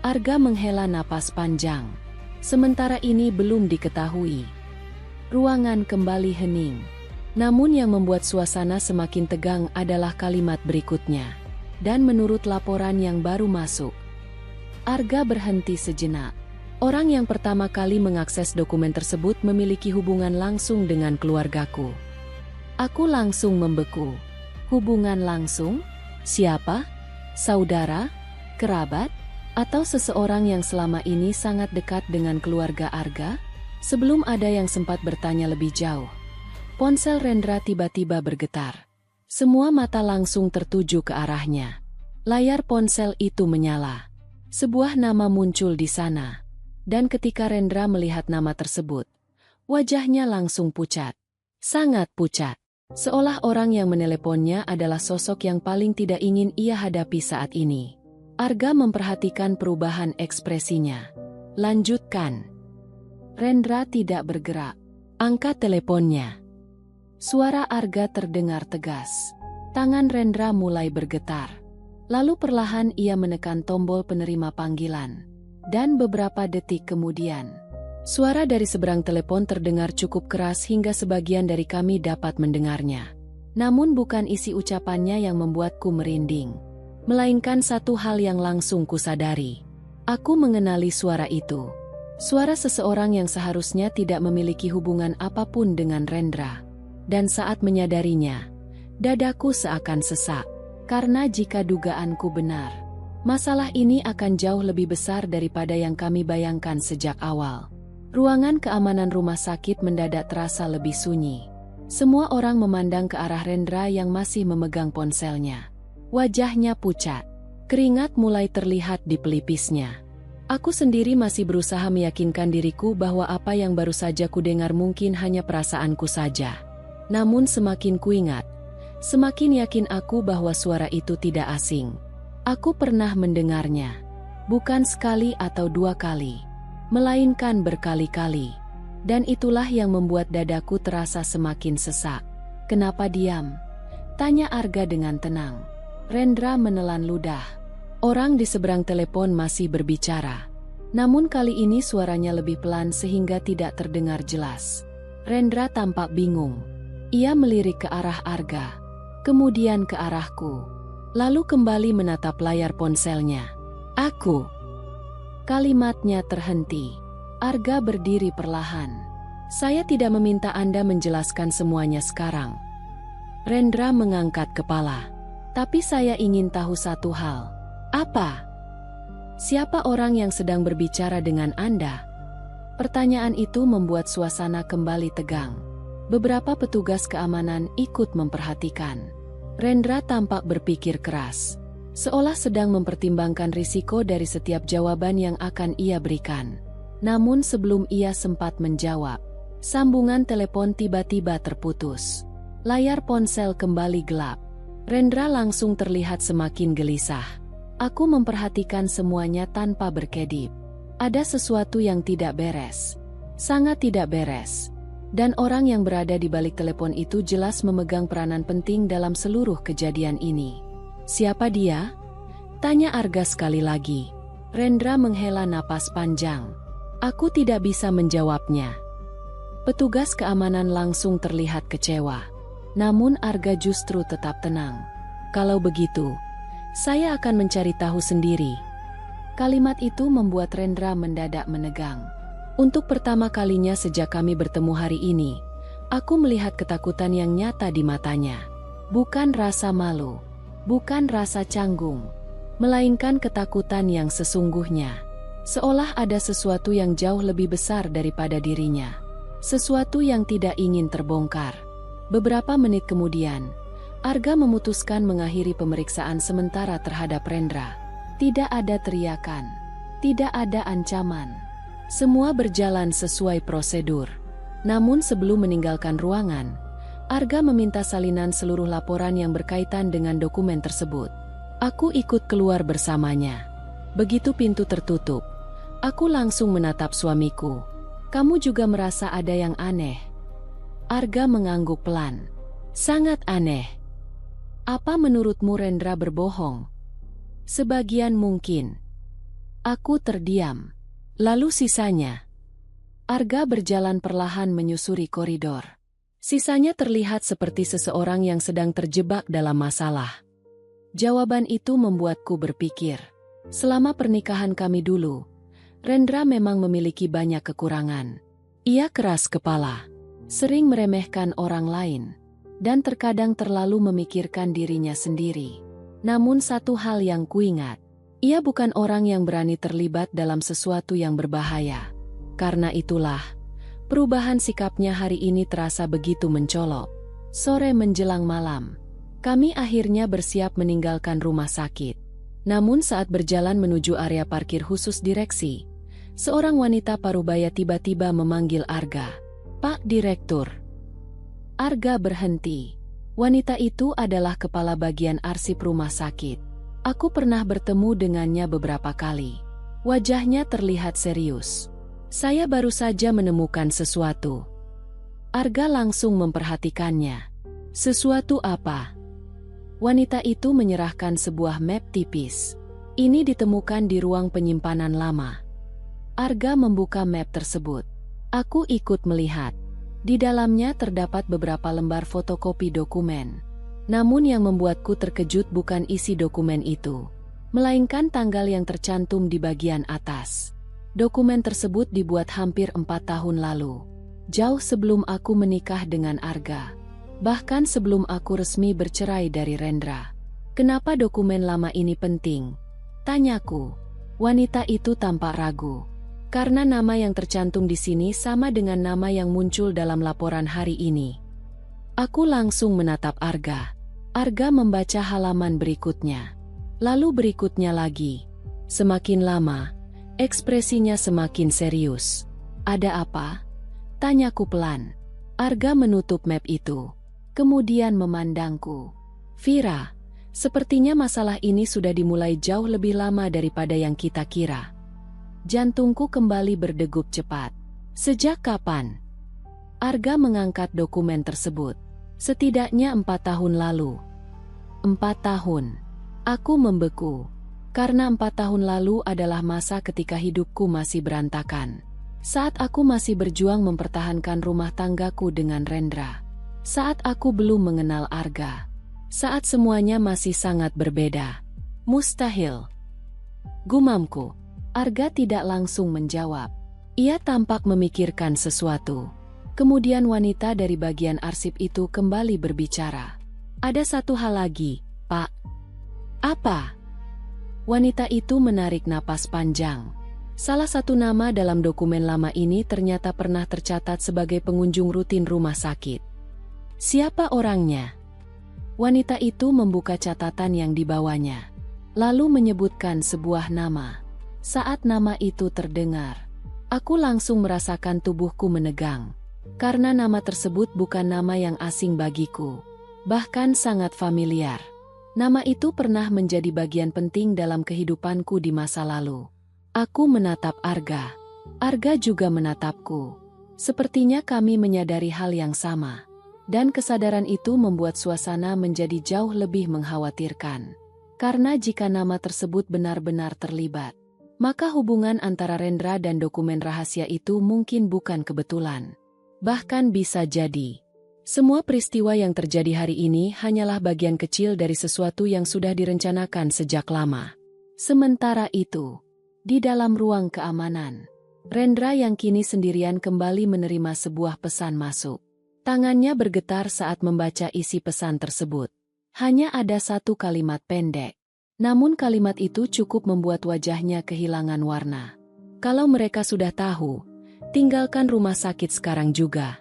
Arga menghela napas panjang. Sementara ini belum diketahui. Ruangan kembali hening. Namun yang membuat suasana semakin tegang adalah kalimat berikutnya. Dan menurut laporan yang baru masuk, Arga berhenti sejenak. Orang yang pertama kali mengakses dokumen tersebut memiliki hubungan langsung dengan keluargaku. Aku langsung membeku. Hubungan langsung? Siapa? Saudara, kerabat, atau seseorang yang selama ini sangat dekat dengan keluarga Arga? Sebelum ada yang sempat bertanya lebih jauh, ponsel Rendra tiba-tiba bergetar. Semua mata langsung tertuju ke arahnya. Layar ponsel itu menyala. Sebuah nama muncul di sana. Dan ketika Rendra melihat nama tersebut, wajahnya langsung pucat. Sangat pucat. Seolah orang yang meneleponnya adalah sosok yang paling tidak ingin ia hadapi saat ini. Arga memperhatikan perubahan ekspresinya. Lanjutkan. Rendra tidak bergerak. Angkat teleponnya. Suara Arga terdengar tegas. Tangan Rendra mulai bergetar. Lalu perlahan ia menekan tombol penerima panggilan. Dan beberapa detik kemudian, suara dari seberang telepon terdengar cukup keras hingga sebagian dari kami dapat mendengarnya. Namun bukan isi ucapannya yang membuatku merinding, melainkan satu hal yang langsung kusadari. Aku mengenali suara itu. Suara seseorang yang seharusnya tidak memiliki hubungan apapun dengan Rendra. Dan saat menyadarinya, dadaku seakan sesak. Karena jika dugaanku benar, masalah ini akan jauh lebih besar daripada yang kami bayangkan sejak awal. Ruangan keamanan rumah sakit mendadak terasa lebih sunyi. Semua orang memandang ke arah Rendra yang masih memegang ponselnya. Wajahnya pucat. Keringat mulai terlihat di pelipisnya. Aku sendiri masih berusaha meyakinkan diriku bahwa apa yang baru saja kudengar mungkin hanya perasaanku saja. Namun semakin kuingat, semakin yakin aku bahwa suara itu tidak asing. Aku pernah mendengarnya. Bukan sekali atau dua kali, melainkan berkali-kali. Dan itulah yang membuat dadaku terasa semakin sesak. Kenapa diam? Tanya Arga dengan tenang. Rendra menelan ludah. Orang di seberang telepon masih berbicara. Namun kali ini suaranya lebih pelan sehingga tidak terdengar jelas. Rendra tampak bingung. Ia melirik ke arah Arga. Kemudian ke arahku. Lalu kembali menatap layar ponselnya. Aku. Kalimatnya terhenti. Arga berdiri perlahan. Saya tidak meminta Anda menjelaskan semuanya sekarang. Rendra mengangkat kepala. Tapi saya ingin tahu satu hal. Apa? Siapa orang yang sedang berbicara dengan Anda? Pertanyaan itu membuat suasana kembali tegang. Beberapa petugas keamanan ikut memperhatikan. Rendra tampak berpikir keras, seolah sedang mempertimbangkan risiko dari setiap jawaban yang akan ia berikan. Namun sebelum ia sempat menjawab, sambungan telepon tiba-tiba terputus. Layar ponsel kembali gelap. Rendra langsung terlihat semakin gelisah. Aku memperhatikan semuanya tanpa berkedip. Ada sesuatu yang tidak beres. Sangat tidak beres. Dan orang yang berada di balik telepon itu jelas memegang peranan penting dalam seluruh kejadian ini. Siapa dia? Tanya Arga sekali lagi. Rendra menghela napas panjang. Aku tidak bisa menjawabnya. Petugas keamanan langsung terlihat kecewa. Namun Arga justru tetap tenang. Kalau begitu, saya akan mencari tahu sendiri. Kalimat itu membuat Rendra mendadak menegang. Untuk pertama kalinya sejak kami bertemu hari ini, aku melihat ketakutan yang nyata di matanya. Bukan rasa malu, bukan rasa canggung, melainkan ketakutan yang sesungguhnya. Seolah ada sesuatu yang jauh lebih besar daripada dirinya. Sesuatu yang tidak ingin terbongkar. Beberapa menit kemudian, Arga memutuskan mengakhiri pemeriksaan sementara terhadap Rendra. Tidak ada teriakan, tidak ada ancaman. Semua berjalan sesuai prosedur. Namun sebelum meninggalkan ruangan, Arga meminta salinan seluruh laporan yang berkaitan dengan dokumen tersebut. Aku ikut keluar bersamanya. Begitu pintu tertutup, aku langsung menatap suamiku. Kamu juga merasa ada yang aneh? Arga mengangguk pelan. Sangat aneh. Apa menurutmu Rendra berbohong? Sebagian mungkin. Aku terdiam. Lalu sisanya? Arga berjalan perlahan menyusuri koridor. Sisanya terlihat seperti seseorang yang sedang terjebak dalam masalah. Jawaban itu membuatku berpikir. Selama pernikahan kami dulu, Rendra memang memiliki banyak kekurangan. Ia keras kepala, sering meremehkan orang lain, dan terkadang terlalu memikirkan dirinya sendiri. Namun satu hal yang kuingat, ia bukan orang yang berani terlibat dalam sesuatu yang berbahaya. Karena itulah, perubahan sikapnya hari ini terasa begitu mencolok. Sore menjelang malam, kami akhirnya bersiap meninggalkan rumah sakit. Namun saat berjalan menuju area parkir khusus direksi, seorang wanita parubaya tiba-tiba memanggil Arga. "Pak Direktur." Arga berhenti. Wanita itu adalah kepala bagian arsip rumah sakit. Aku pernah bertemu dengannya beberapa kali. Wajahnya terlihat serius. "Saya baru saja menemukan sesuatu." Arga langsung memperhatikannya. "Sesuatu apa?" Wanita itu menyerahkan sebuah map tipis. Ini ditemukan di ruang penyimpanan lama. Arga membuka map tersebut. Aku ikut melihat. Di dalamnya terdapat beberapa lembar fotokopi dokumen. Namun yang membuatku terkejut bukan isi dokumen itu, melainkan tanggal yang tercantum di bagian atas. Dokumen tersebut dibuat hampir 4 tahun lalu. Jauh sebelum aku menikah dengan Arga. Bahkan sebelum aku resmi bercerai dari Rendra. "Kenapa dokumen lama ini penting?" tanyaku. Wanita itu tampak ragu. "Karena nama yang tercantum di sini sama dengan nama yang muncul dalam laporan hari ini." Aku langsung menatap Arga. Arga membaca halaman berikutnya. Lalu berikutnya lagi. Semakin lama, ekspresinya semakin serius. "Ada apa?" tanyaku pelan. Arga menutup map itu. Kemudian memandangku. "Vira, sepertinya masalah ini sudah dimulai jauh lebih lama daripada yang kita kira." Jantungku kembali berdegup cepat. "Sejak kapan?" Arga mengangkat dokumen tersebut. "Setidaknya 4 tahun lalu." 4 tahun. Aku membeku. Karena 4 tahun lalu adalah masa ketika hidupku masih berantakan. Saat aku masih berjuang mempertahankan rumah tanggaku dengan Rendra. Saat aku belum mengenal Arga. Saat semuanya masih sangat berbeda. "Mustahil," gumamku. Arga tidak langsung menjawab. Ia tampak memikirkan sesuatu. Kemudian wanita dari bagian arsip itu kembali berbicara. "Ada satu hal lagi, Pak." "Apa?" Wanita itu menarik napas panjang. Salah satu nama dalam dokumen lama ini ternyata pernah tercatat sebagai pengunjung rutin rumah sakit. "Siapa orangnya?" Wanita itu membuka catatan yang dibawanya. Lalu menyebutkan sebuah nama. Saat nama itu terdengar, aku langsung merasakan tubuhku menegang. Karena nama tersebut bukan nama yang asing bagiku. Bahkan sangat familiar. Nama itu pernah menjadi bagian penting dalam kehidupanku di masa lalu. Aku menatap Arga. Arga juga menatapku. Sepertinya kami menyadari hal yang sama. Dan kesadaran itu membuat suasana menjadi jauh lebih mengkhawatirkan. Karena jika nama tersebut benar-benar terlibat, maka hubungan antara Rendra dan dokumen rahasia itu mungkin bukan kebetulan. Bahkan bisa jadi, semua peristiwa yang terjadi hari ini hanyalah bagian kecil dari sesuatu yang sudah direncanakan sejak lama. Sementara itu, di dalam ruang keamanan, Rendra yang kini sendirian kembali menerima sebuah pesan masuk. Tangannya bergetar saat membaca isi pesan tersebut. Hanya ada satu kalimat pendek. Namun kalimat itu cukup membuat wajahnya kehilangan warna. "Kalau mereka sudah tahu, tinggalkan rumah sakit sekarang juga."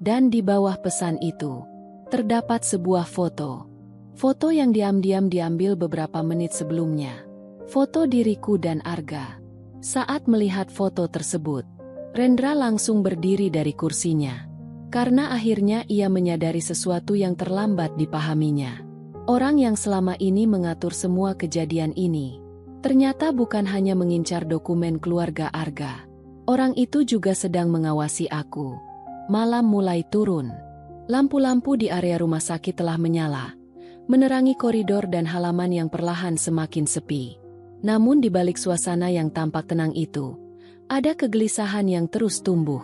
Dan di bawah pesan itu, terdapat sebuah foto. Foto yang diam-diam diambil beberapa menit sebelumnya. Foto diriku dan Arga. Saat melihat foto tersebut, Rendra langsung berdiri dari kursinya. Karena akhirnya ia menyadari sesuatu yang terlambat dipahaminya. Orang yang selama ini mengatur semua kejadian ini, ternyata bukan hanya mengincar dokumen keluarga Arga. Orang itu juga sedang mengawasi aku. Malam mulai turun. Lampu-lampu di area rumah sakit telah menyala, menerangi koridor dan halaman yang perlahan semakin sepi. Namun di balik suasana yang tampak tenang itu, ada kegelisahan yang terus tumbuh.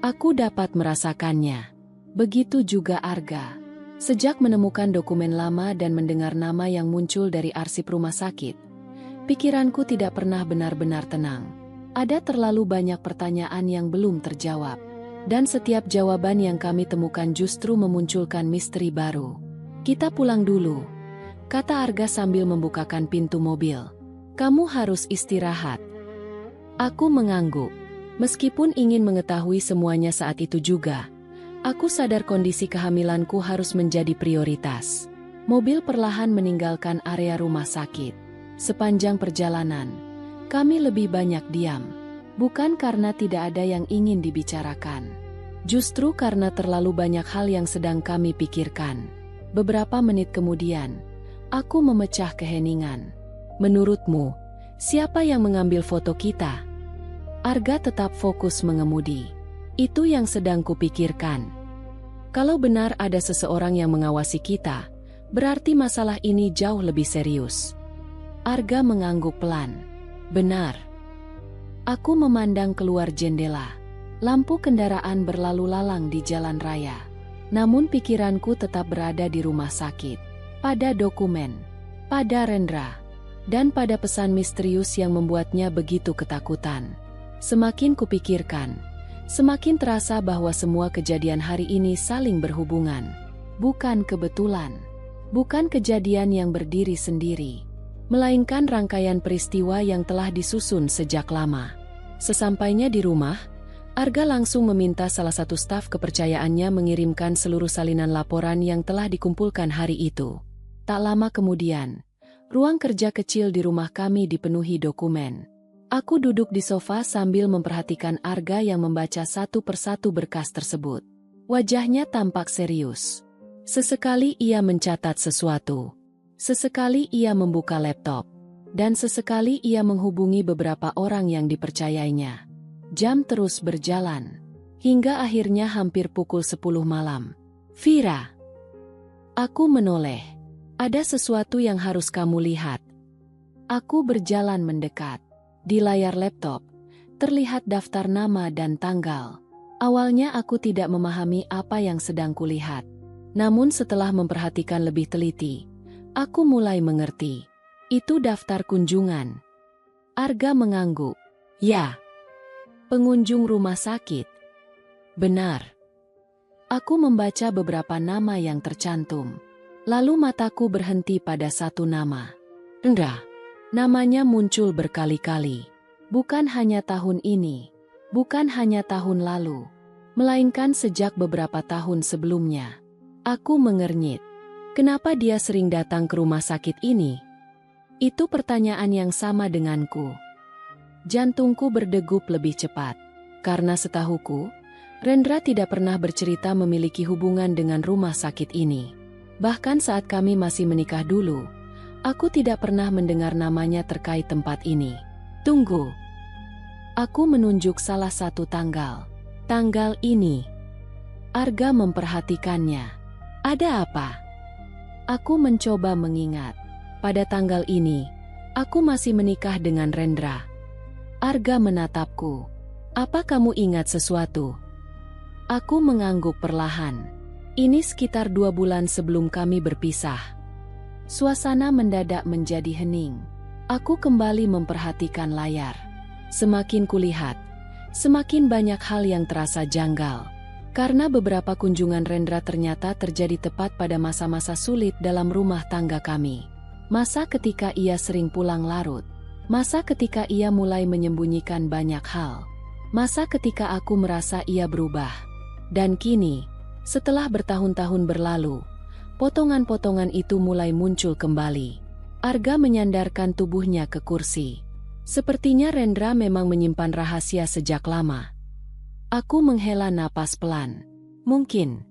Aku dapat merasakannya. Begitu juga Arga. Sejak menemukan dokumen lama dan mendengar nama yang muncul dari arsip rumah sakit, pikiranku tidak pernah benar-benar tenang. Ada terlalu banyak pertanyaan yang belum terjawab. Dan setiap jawaban yang kami temukan justru memunculkan misteri baru. "Kita pulang dulu," kata Arga sambil membukakan pintu mobil. Kamu harus istirahat. Aku mengangguk. Meskipun ingin mengetahui semuanya saat itu juga, aku sadar kondisi kehamilanku harus menjadi prioritas. Mobil perlahan meninggalkan area rumah sakit. Sepanjang perjalanan, kami lebih banyak diam. Bukan karena tidak ada yang ingin dibicarakan. Justru karena terlalu banyak hal yang sedang kami pikirkan. Beberapa menit kemudian, aku memecah keheningan. Menurutmu, siapa yang mengambil foto kita? Arga tetap fokus mengemudi. Itu yang sedang kupikirkan. Kalau benar ada seseorang yang mengawasi kita, berarti masalah ini jauh lebih serius. Arga mengangguk pelan. Benar. Aku memandang keluar jendela. Lampu kendaraan berlalu lalang di jalan raya. Namun pikiranku tetap berada di rumah sakit. Pada dokumen, pada Rendra, dan pada pesan misterius yang membuatnya begitu ketakutan. Semakin kupikirkan, semakin terasa bahwa semua kejadian hari ini saling berhubungan. Bukan kebetulan, bukan kejadian yang berdiri sendiri, melainkan rangkaian peristiwa yang telah disusun sejak lama. Sesampainya di rumah, Arga langsung meminta salah satu staf kepercayaannya mengirimkan seluruh salinan laporan yang telah dikumpulkan hari itu. Tak lama kemudian, ruang kerja kecil di rumah kami dipenuhi dokumen. Aku duduk di sofa sambil memperhatikan Arga yang membaca satu persatu berkas tersebut. Wajahnya tampak serius. Sesekali ia mencatat sesuatu. Sesekali ia membuka laptop. Dan sesekali ia menghubungi beberapa orang yang dipercayainya. Jam terus berjalan. Hingga akhirnya hampir pukul 10 malam. Vira. Aku menoleh. Ada sesuatu yang harus kamu lihat. Aku berjalan mendekat. Di layar laptop, terlihat daftar nama dan tanggal. Awalnya aku tidak memahami apa yang sedang kulihat. Namun setelah memperhatikan lebih teliti, aku mulai mengerti. Itu daftar kunjungan. Arga mengangguk. Ya. Pengunjung rumah sakit. Benar. Aku membaca beberapa nama yang tercantum. Lalu mataku berhenti pada satu nama. Rendra. Namanya muncul berkali-kali. Bukan hanya tahun ini. Bukan hanya tahun lalu. Melainkan sejak beberapa tahun sebelumnya. Aku mengernyit. Kenapa dia sering datang ke rumah sakit ini? Itu pertanyaan yang sama denganku. Jantungku berdegup lebih cepat. Karena setahuku, Rendra tidak pernah bercerita memiliki hubungan dengan rumah sakit ini. Bahkan saat kami masih menikah dulu, aku tidak pernah mendengar namanya terkait tempat ini. Tunggu. Aku menunjuk salah satu tanggal. Tanggal ini. Arga memperhatikannya. Ada apa? Aku mencoba mengingat. Pada tanggal ini, aku masih menikah dengan Rendra. Arga menatapku. Apa kamu ingat sesuatu? Aku mengangguk perlahan. Ini sekitar 2 bulan sebelum kami berpisah. Suasana mendadak menjadi hening. Aku kembali memperhatikan layar. Semakin kulihat, semakin banyak hal yang terasa janggal. Karena beberapa kunjungan Rendra ternyata terjadi tepat pada masa-masa sulit dalam rumah tangga kami. Masa ketika ia sering pulang larut. Masa ketika ia mulai menyembunyikan banyak hal. Masa ketika aku merasa ia berubah. Dan kini, setelah bertahun-tahun berlalu, potongan-potongan itu mulai muncul kembali. Arga menyandarkan tubuhnya ke kursi. Sepertinya Rendra memang menyimpan rahasia sejak lama. Aku menghela napas pelan. Mungkin.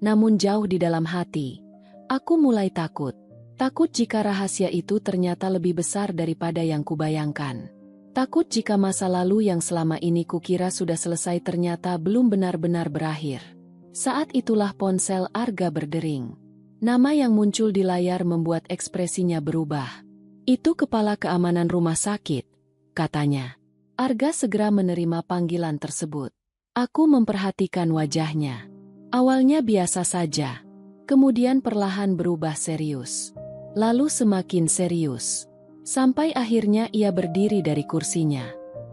Namun jauh di dalam hati, aku mulai takut. Takut jika rahasia itu ternyata lebih besar daripada yang kubayangkan. Takut jika masa lalu yang selama ini kukira sudah selesai ternyata belum benar-benar berakhir. Saat itulah ponsel Arga berdering. Nama yang muncul di layar membuat ekspresinya berubah. Itu kepala keamanan rumah sakit, katanya. Arga segera menerima panggilan tersebut. Aku memperhatikan wajahnya. Awalnya biasa saja. Kemudian perlahan berubah serius. Lalu semakin serius. Sampai akhirnya ia berdiri dari kursinya.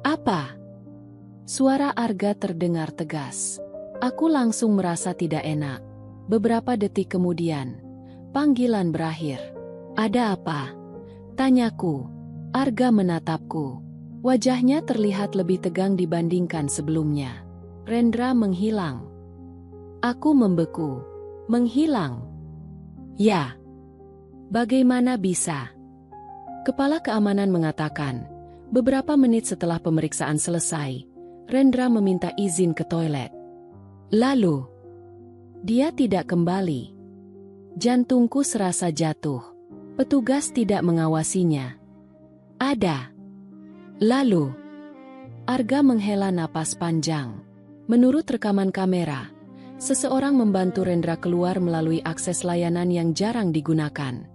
Apa? Suara Arga terdengar tegas. Aku langsung merasa tidak enak. Beberapa detik kemudian, panggilan berakhir. Ada apa? Tanyaku. Arga menatapku. Wajahnya terlihat lebih tegang dibandingkan sebelumnya. Rendra menghilang. Aku membeku. Menghilang? Ya. Bagaimana bisa? Kepala keamanan mengatakan, beberapa menit setelah pemeriksaan selesai, Rendra meminta izin ke toilet. Lalu, dia tidak kembali. Jantungku serasa jatuh. Petugas tidak mengawasinya. Ada. Lalu, Arga menghela napas panjang. Menurut rekaman kamera, seseorang membantu Rendra keluar melalui akses layanan yang jarang digunakan.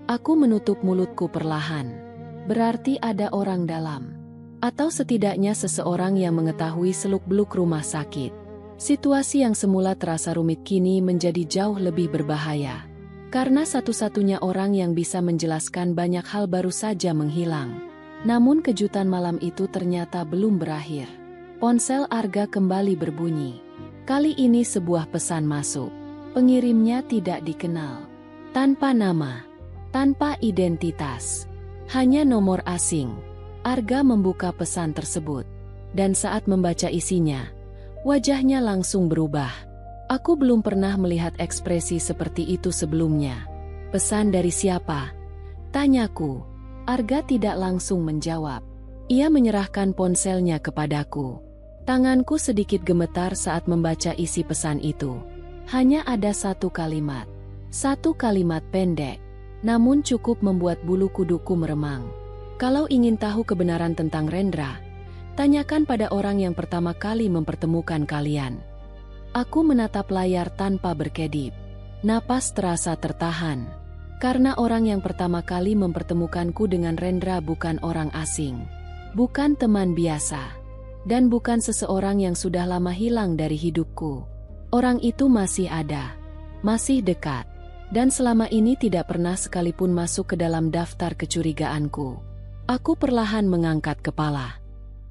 Aku menutup mulutku perlahan. Berarti ada orang dalam. Atau setidaknya seseorang yang mengetahui seluk-beluk rumah sakit. Situasi yang semula terasa rumit kini menjadi jauh lebih berbahaya. Karena satu-satunya orang yang bisa menjelaskan banyak hal baru saja menghilang. Namun kejutan malam itu ternyata belum berakhir. Ponsel Arga kembali berbunyi. Kali ini sebuah pesan masuk. Pengirimnya tidak dikenal. Tanpa nama. Tanpa identitas. Hanya nomor asing. Arga membuka pesan tersebut. Dan saat membaca isinya, wajahnya langsung berubah. Aku belum pernah melihat ekspresi seperti itu sebelumnya. Pesan dari siapa? Tanyaku. Arga tidak langsung menjawab. Ia menyerahkan ponselnya kepadaku. Tanganku sedikit gemetar saat membaca isi pesan itu. Hanya ada satu kalimat. Satu kalimat pendek. Namun cukup membuat bulu kuduku meremang. Kalau ingin tahu kebenaran tentang Rendra, tanyakan pada orang yang pertama kali mempertemukan kalian. Aku menatap layar tanpa berkedip. Napas terasa tertahan. Karena orang yang pertama kali mempertemukanku dengan Rendra bukan orang asing. Bukan teman biasa. Dan bukan seseorang yang sudah lama hilang dari hidupku. Orang itu masih ada. Masih dekat. Dan selama ini tidak pernah sekalipun masuk ke dalam daftar kecurigaanku. Aku perlahan mengangkat kepala.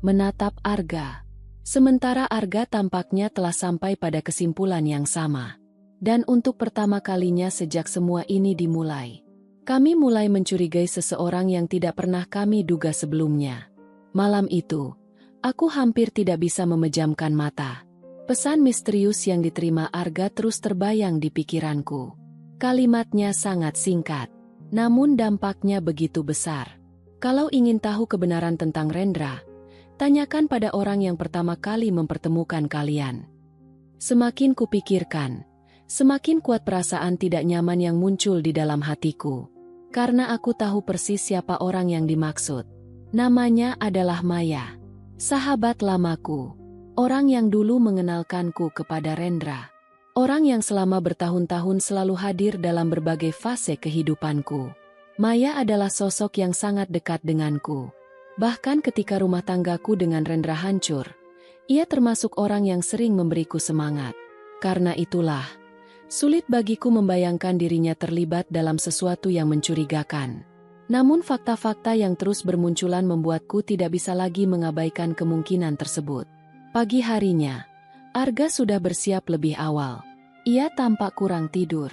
Menatap Arga. Sementara Arga tampaknya telah sampai pada kesimpulan yang sama. Dan untuk pertama kalinya sejak semua ini dimulai, kami mulai mencurigai seseorang yang tidak pernah kami duga sebelumnya. Malam itu, aku hampir tidak bisa memejamkan mata. Pesan misterius yang diterima Arga terus terbayang di pikiranku. Kalimatnya sangat singkat, namun dampaknya begitu besar. Kalau ingin tahu kebenaran tentang Rendra, tanyakan pada orang yang pertama kali mempertemukan kalian. Semakin kupikirkan, semakin kuat perasaan tidak nyaman yang muncul di dalam hatiku. Karena aku tahu persis siapa orang yang dimaksud. Namanya adalah Maya. Sahabat lamaku. Orang yang dulu mengenalkanku kepada Rendra. Orang yang selama bertahun-tahun selalu hadir dalam berbagai fase kehidupanku. Maya adalah sosok yang sangat dekat denganku. Bahkan ketika rumah tanggaku dengan Rendra hancur, ia termasuk orang yang sering memberiku semangat. Karena itulah, sulit bagiku membayangkan dirinya terlibat dalam sesuatu yang mencurigakan. Namun fakta-fakta yang terus bermunculan membuatku tidak bisa lagi mengabaikan kemungkinan tersebut. Pagi harinya, Arga sudah bersiap lebih awal. Ia tampak kurang tidur.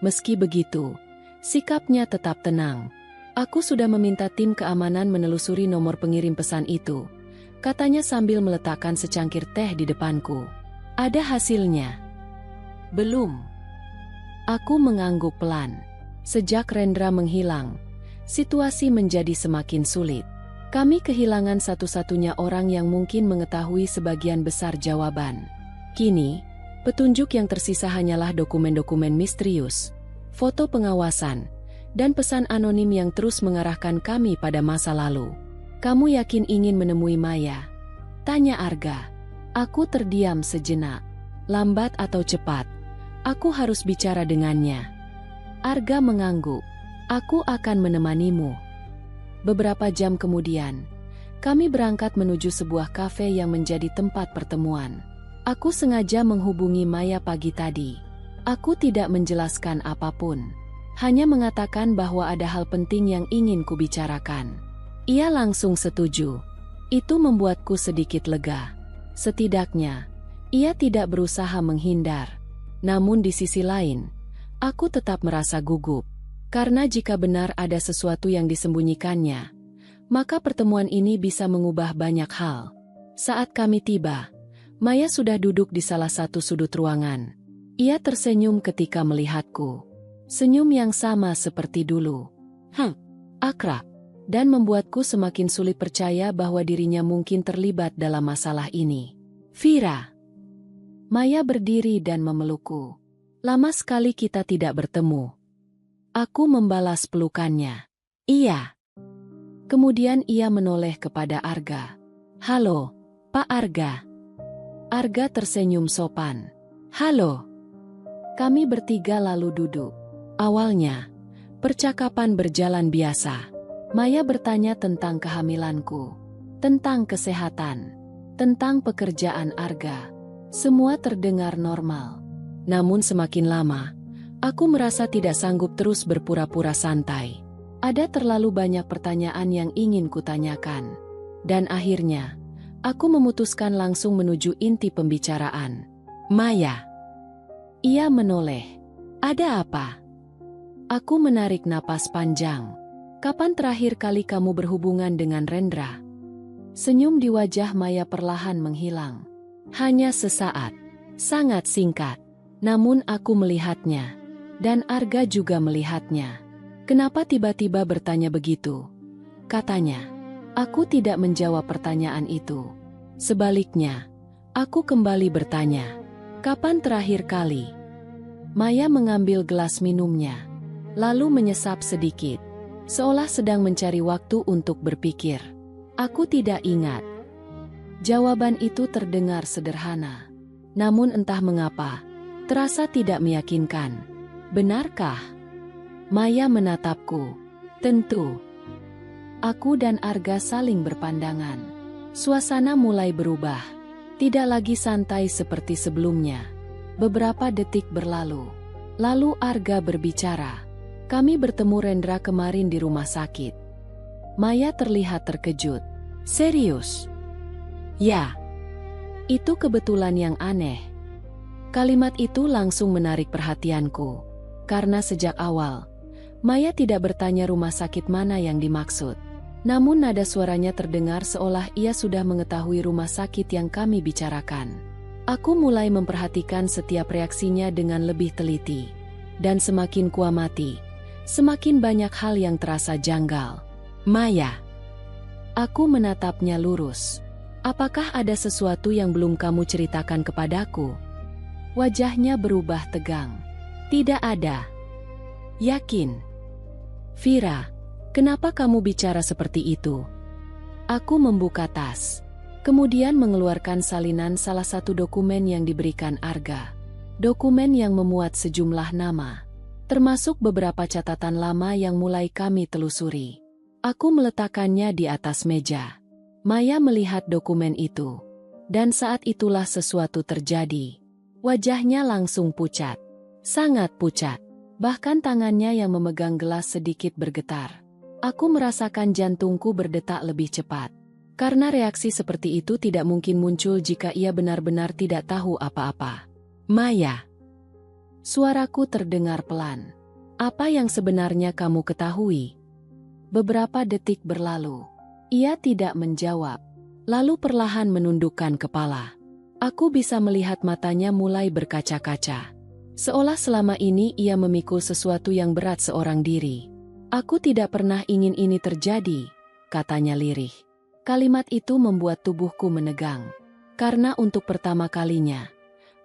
Meski begitu, sikapnya tetap tenang. Aku sudah meminta tim keamanan menelusuri nomor pengirim pesan itu, katanya sambil meletakkan secangkir teh di depanku. Ada hasilnya? Belum. Aku mengangguk pelan. Sejak Rendra menghilang, situasi menjadi semakin sulit. Kami kehilangan satu-satunya orang yang mungkin mengetahui sebagian besar jawaban. Kini, petunjuk yang tersisa hanyalah dokumen-dokumen misterius, foto pengawasan, dan pesan anonim yang terus mengarahkan kami pada masa lalu. Kamu yakin ingin menemui Maya? Tanya Arga. Aku terdiam sejenak. Lambat atau cepat, aku harus bicara dengannya. Arga mengangguk. Aku akan menemanimu. Beberapa jam kemudian, kami berangkat menuju sebuah kafe yang menjadi tempat pertemuan. Aku sengaja menghubungi Maya pagi tadi. Aku tidak menjelaskan apapun. Hanya mengatakan bahwa ada hal penting yang ingin kubicarakan. Ia langsung setuju. Itu membuatku sedikit lega. Setidaknya, ia tidak berusaha menghindar. Namun di sisi lain, aku tetap merasa gugup. Karena jika benar ada sesuatu yang disembunyikannya, maka pertemuan ini bisa mengubah banyak hal. Saat kami tiba, Maya sudah duduk di salah satu sudut ruangan. Ia tersenyum ketika melihatku. Senyum yang sama seperti dulu. Akrab. Dan membuatku semakin sulit percaya bahwa dirinya mungkin terlibat dalam masalah ini. Vira. Maya berdiri dan memelukku. Lama sekali kita tidak bertemu. Aku membalas pelukannya. Iya. Kemudian ia menoleh kepada Arga. Halo, Pak Arga. Arga tersenyum sopan. Halo. Kami bertiga lalu duduk. Awalnya, percakapan berjalan biasa. Maya bertanya tentang kehamilanku, tentang kesehatan, tentang pekerjaan Arga. Semua terdengar normal. Namun semakin lama, aku merasa tidak sanggup terus berpura-pura santai. Ada terlalu banyak pertanyaan yang ingin kutanyakan. Dan akhirnya, aku memutuskan langsung menuju inti pembicaraan. Maya. Ia menoleh. Ada apa? Aku menarik napas panjang. Kapan terakhir kali kamu berhubungan dengan Rendra? Senyum di wajah Maya perlahan menghilang. Hanya sesaat. Sangat singkat. Namun aku melihatnya. Dan Arga juga melihatnya. Kenapa tiba-tiba bertanya begitu? Katanya. Aku tidak menjawab pertanyaan itu. Sebaliknya, aku kembali bertanya. Kapan terakhir kali? Maya mengambil gelas minumnya. Lalu menyesap sedikit. Seolah sedang mencari waktu untuk berpikir. Aku tidak ingat. Jawaban itu terdengar sederhana. Namun entah mengapa, terasa tidak meyakinkan. Benarkah? Maya menatapku. Tentu. Aku dan Arga saling berpandangan. Suasana mulai berubah. Tidak lagi santai seperti sebelumnya. Beberapa detik berlalu. Lalu Arga berbicara. Kami bertemu Rendra kemarin di rumah sakit. Maya terlihat terkejut. Serius? Ya. Itu kebetulan yang aneh. Kalimat itu langsung menarik perhatianku. Karena sejak awal, Maya tidak bertanya rumah sakit mana yang dimaksud. Namun nada suaranya terdengar seolah ia sudah mengetahui rumah sakit yang kami bicarakan. Aku mulai memperhatikan setiap reaksinya dengan lebih teliti. Dan semakin kuamati, semakin banyak hal yang terasa janggal. Maya. Aku menatapnya lurus. Apakah ada sesuatu yang belum kamu ceritakan kepadaku? Wajahnya berubah tegang. Tidak ada. Yakin? Vira. Kenapa kamu bicara seperti itu? Aku membuka tas. Kemudian mengeluarkan salinan salah satu dokumen yang diberikan Arga. Dokumen yang memuat sejumlah nama. Termasuk beberapa catatan lama yang mulai kami telusuri. Aku meletakkannya di atas meja. Maya melihat dokumen itu. Dan saat itulah sesuatu terjadi. Wajahnya langsung pucat. Sangat pucat. Bahkan tangannya yang memegang gelas sedikit bergetar. Aku merasakan jantungku berdetak lebih cepat. Karena reaksi seperti itu tidak mungkin muncul jika ia benar-benar tidak tahu apa-apa. Maya. Suaraku terdengar pelan. Apa yang sebenarnya kamu ketahui? Beberapa detik berlalu. Ia tidak menjawab. Lalu perlahan menundukkan kepala. Aku bisa melihat matanya mulai berkaca-kaca. Seolah selama ini ia memikul sesuatu yang berat seorang diri. Aku tidak pernah ingin ini terjadi, katanya lirih. Kalimat itu membuat tubuhku menegang. Karena untuk pertama kalinya,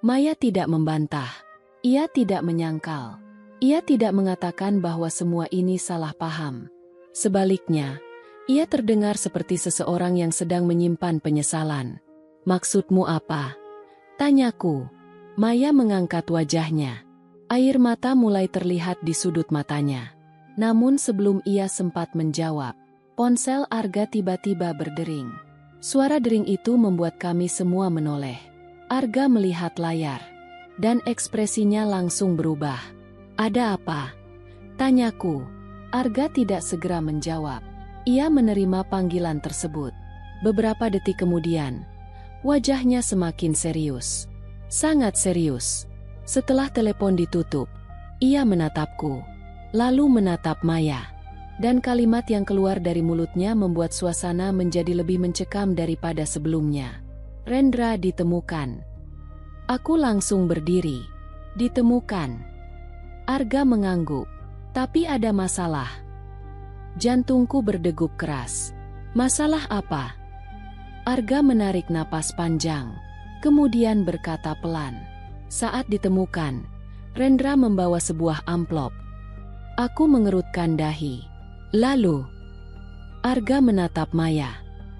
Maya tidak membantah. Ia tidak menyangkal. Ia tidak mengatakan bahwa semua ini salah paham. Sebaliknya, ia terdengar seperti seseorang yang sedang menyimpan penyesalan. Maksudmu apa? Tanyaku. Maya mengangkat wajahnya. Air mata mulai terlihat di sudut matanya. Namun sebelum ia sempat menjawab, ponsel Arga tiba-tiba berdering. Suara dering itu membuat kami semua menoleh. Arga melihat layar. Dan ekspresinya langsung berubah. Ada apa? Tanyaku. Arga tidak segera menjawab. Ia menerima panggilan tersebut. Beberapa detik kemudian, wajahnya semakin serius. Sangat serius. Setelah telepon ditutup, ia menatapku. lalu menatap Maya. Dan kalimat yang keluar dari mulutnya membuat suasana menjadi lebih mencekam daripada sebelumnya. Rendra ditemukan. Aku langsung berdiri. Ditemukan. Arga mengangguk. Tapi ada masalah. Jantungku berdegup keras. Masalah apa? Arga menarik napas panjang. Kemudian berkata pelan. Saat ditemukan, Rendra membawa sebuah amplop. Aku mengerutkan dahi. Lalu, Arga menatap Maya.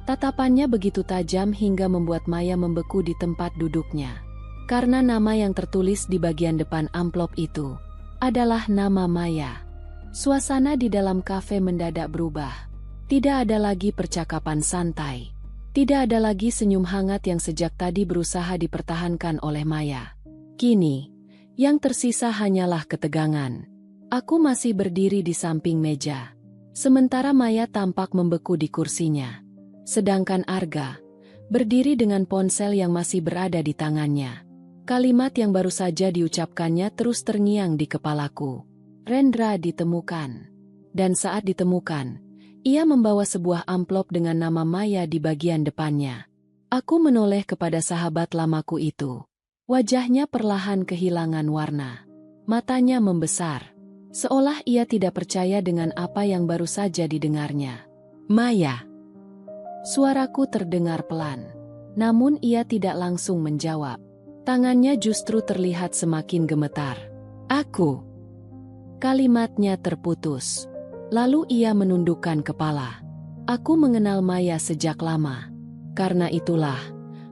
Tatapannya begitu tajam hingga membuat Maya membeku di tempat duduknya. Karena nama yang tertulis di bagian depan amplop itu adalah nama Maya. Suasana di dalam kafe mendadak berubah. Tidak ada lagi percakapan santai. Tidak ada lagi senyum hangat yang sejak tadi berusaha dipertahankan oleh Maya. Kini, yang tersisa hanyalah ketegangan. Aku masih berdiri di samping meja. Sementara Maya tampak membeku di kursinya. Sedangkan Arga berdiri dengan ponsel yang masih berada di tangannya. Kalimat yang baru saja diucapkannya terus terngiang di kepalaku. Rendra ditemukan. Dan saat ditemukan, ia membawa sebuah amplop dengan nama Maya di bagian depannya. Aku menoleh kepada sahabat lamaku itu. Wajahnya perlahan kehilangan warna. Matanya membesar. Seolah ia tidak percaya dengan apa yang baru saja didengarnya. Maya. Suaraku terdengar pelan. Namun ia tidak langsung menjawab. Tangannya justru terlihat semakin gemetar. Aku. Kalimatnya terputus. Lalu ia menundukkan kepala. Aku mengenal Maya sejak lama. Karena itulah,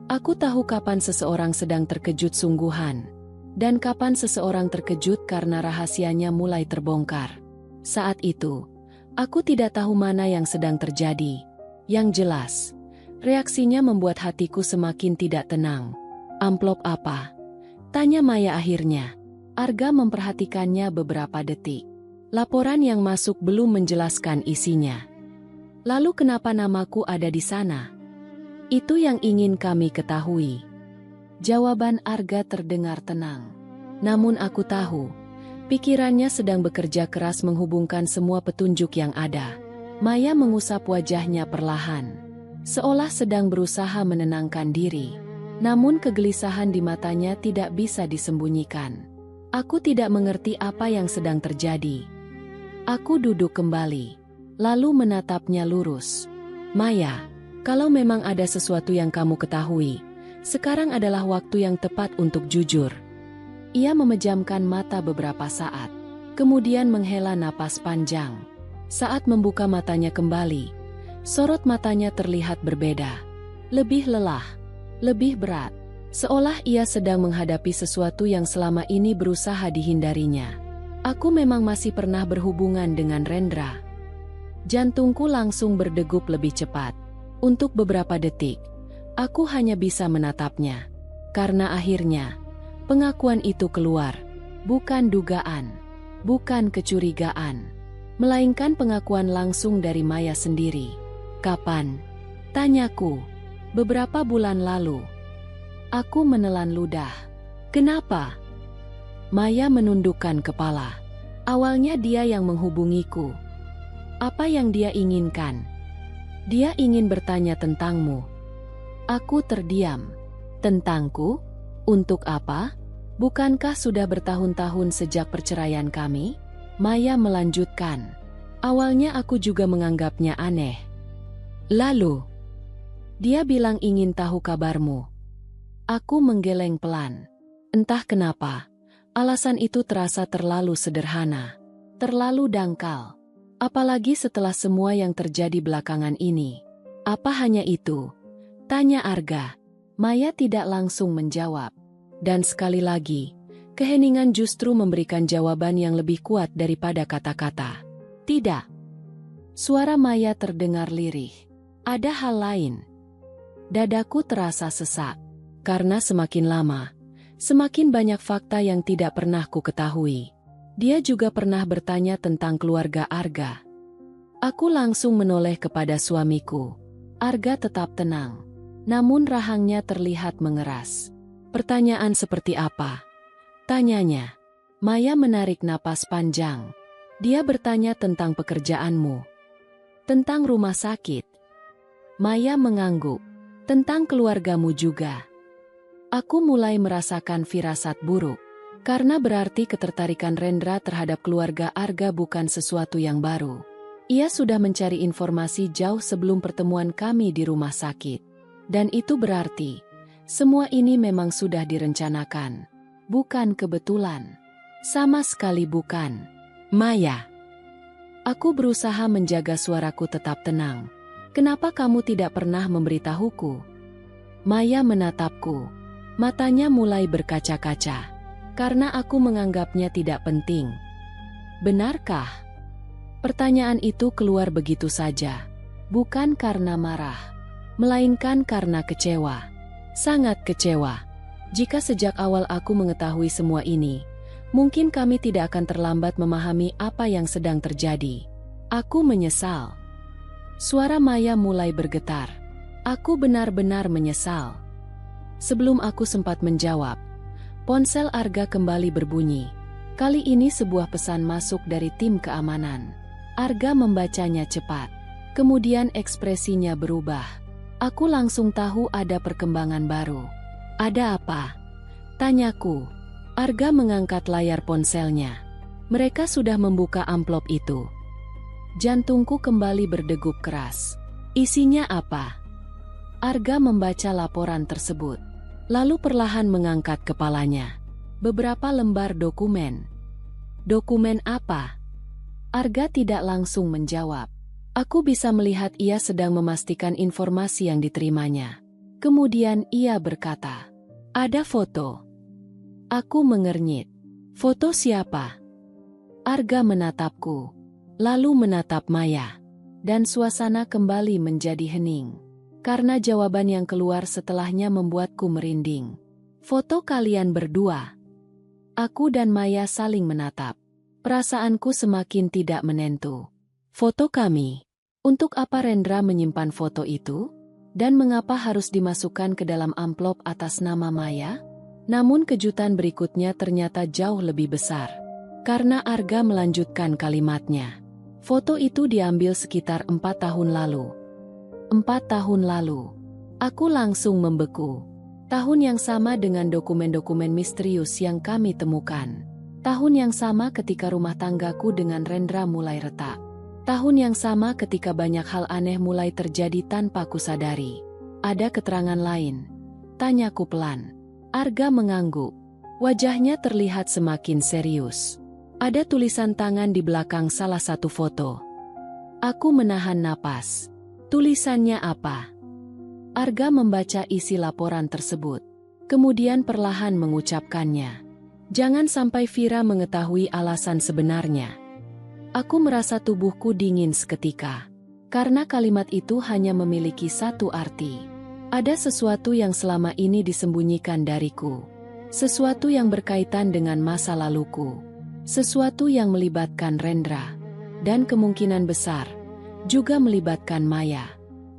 aku tahu kapan seseorang sedang terkejut sungguhan. Dan kapan seseorang terkejut karena rahasianya mulai terbongkar. Saat itu, aku tidak tahu mana yang sedang terjadi. Yang jelas, reaksinya membuat hatiku semakin tidak tenang. Amplop apa? Tanya Maya akhirnya. Arga memperhatikannya beberapa detik. Laporan yang masuk belum menjelaskan isinya. Lalu kenapa namaku ada di sana? Itu yang ingin kami ketahui. Jawaban Arga terdengar tenang. Namun aku tahu, pikirannya sedang bekerja keras menghubungkan semua petunjuk yang ada. Maya mengusap wajahnya perlahan, seolah sedang berusaha menenangkan diri. Namun kegelisahan di matanya tidak bisa disembunyikan. Aku tidak mengerti apa yang sedang terjadi. Aku duduk kembali, lalu menatapnya lurus. Maya, kalau memang ada sesuatu yang kamu ketahui, sekarang adalah waktu yang tepat untuk jujur. Ia memejamkan mata beberapa saat, kemudian menghela napas panjang. Saat membuka matanya kembali, sorot matanya terlihat berbeda. Lebih lelah, lebih berat, seolah ia sedang menghadapi sesuatu yang selama ini berusaha dihindarinya. Aku memang masih pernah berhubungan dengan Rendra. Jantungku langsung berdegup lebih cepat. Untuk beberapa detik, aku hanya bisa menatapnya. Karena akhirnya, pengakuan itu keluar. Bukan dugaan, bukan kecurigaan, melainkan pengakuan langsung dari Maya sendiri. Kapan? Tanyaku. Beberapa bulan lalu. Aku menelan ludah. Kenapa? Maya menundukkan kepala. Awalnya dia yang menghubungiku. Apa yang dia inginkan? Dia ingin bertanya tentangmu. Aku terdiam. Tentangku? Untuk apa? Bukankah sudah bertahun-tahun sejak perceraian kami? Maya melanjutkan. Awalnya aku juga menganggapnya aneh. Lalu, dia bilang ingin tahu kabarmu. Aku menggeleng pelan. Entah kenapa, alasan itu terasa terlalu sederhana, terlalu dangkal. Apalagi setelah semua yang terjadi belakangan ini. Apa hanya itu? Tanya Arga. Maya tidak langsung menjawab. Dan sekali lagi, keheningan justru memberikan jawaban yang lebih kuat daripada kata-kata. Tidak. Suara Maya terdengar lirih. Ada hal lain. Dadaku terasa sesak. Karena semakin lama, semakin banyak fakta yang tidak pernah ku ketahui. Dia juga pernah bertanya tentang keluarga Arga. Aku langsung menoleh kepada suamiku. Arga tetap tenang. Namun rahangnya terlihat mengeras. Pertanyaan seperti apa? Tanyanya. Maya menarik napas panjang. Dia bertanya tentang pekerjaanmu. Tentang rumah sakit. Maya mengangguk. Tentang keluargamu juga. Aku mulai merasakan firasat buruk. Karena berarti ketertarikan Rendra terhadap keluarga Arga bukan sesuatu yang baru. Ia sudah mencari informasi jauh sebelum pertemuan kami di rumah sakit. Dan itu berarti, semua ini memang sudah direncanakan. Bukan kebetulan. Sama sekali bukan. Maya. Aku berusaha menjaga suaraku tetap tenang. Kenapa kamu tidak pernah memberitahuku? Maya menatapku. Matanya mulai berkaca-kaca. Karena aku menganggapnya tidak penting. Benarkah? Pertanyaan itu keluar begitu saja. Bukan karena marah. Melainkan karena kecewa. Sangat kecewa. Jika sejak awal aku mengetahui semua ini, mungkin kami tidak akan terlambat memahami apa yang sedang terjadi. Aku menyesal. Suara Maya mulai bergetar. Aku benar-benar menyesal. Sebelum aku sempat menjawab, ponsel Arga kembali berbunyi. Kali ini sebuah pesan masuk dari tim keamanan. Arga membacanya cepat. Kemudian ekspresinya berubah. Aku langsung tahu ada perkembangan baru. Ada apa? Tanyaku. Arga mengangkat layar ponselnya. Mereka sudah membuka amplop itu. Jantungku kembali berdegup keras. Isinya apa? Arga membaca laporan tersebut. Lalu perlahan mengangkat kepalanya. Beberapa lembar dokumen. Dokumen apa? Arga tidak langsung menjawab. Aku bisa melihat ia sedang memastikan informasi yang diterimanya. Kemudian ia berkata, "Ada foto." Aku mengernyit. "Foto siapa?" Arga menatapku, lalu menatap Maya. Dan suasana kembali menjadi hening. Karena jawaban yang keluar setelahnya membuatku merinding. "Foto kalian berdua." Aku dan Maya saling menatap. Perasaanku semakin tidak menentu. Foto kami. Untuk apa Rendra menyimpan foto itu? Dan mengapa harus dimasukkan ke dalam amplop atas nama Maya? Namun kejutan berikutnya ternyata jauh lebih besar. Karena Arga melanjutkan kalimatnya. Foto itu diambil sekitar 4 tahun lalu. 4 tahun lalu. Aku langsung membeku. Tahun yang sama dengan dokumen-dokumen misterius yang kami temukan. Tahun yang sama ketika rumah tanggaku dengan Rendra mulai retak. Tahun yang sama ketika banyak hal aneh mulai terjadi tanpa kusadari. Ada keterangan lain? Tanyaku pelan. Arga mengangguk. Wajahnya terlihat semakin serius. Ada tulisan tangan di belakang salah satu foto. Aku menahan napas. Tulisannya apa? Arga membaca isi laporan tersebut. Kemudian perlahan mengucapkannya. Jangan sampai Vira mengetahui alasan sebenarnya. Aku merasa tubuhku dingin seketika. Karena kalimat itu hanya memiliki satu arti. Ada sesuatu yang selama ini disembunyikan dariku. Sesuatu yang berkaitan dengan masa laluku. Sesuatu yang melibatkan Rendra. Dan kemungkinan besar juga melibatkan Maya.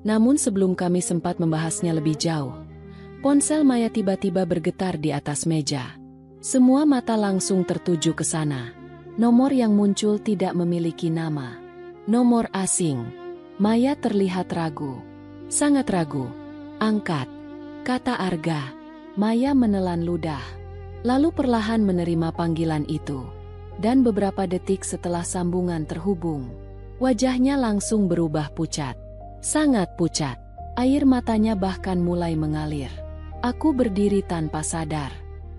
Namun sebelum kami sempat membahasnya lebih jauh, ponsel Maya tiba-tiba bergetar di atas meja. Semua mata langsung tertuju ke sana. Nomor yang muncul tidak memiliki nama. Nomor asing. Maya terlihat ragu. Sangat ragu. Angkat. Kata Arga. Maya menelan ludah. Lalu perlahan menerima panggilan itu. Dan beberapa detik setelah sambungan terhubung, wajahnya langsung berubah pucat. Sangat pucat. Air matanya bahkan mulai mengalir. Aku berdiri tanpa sadar.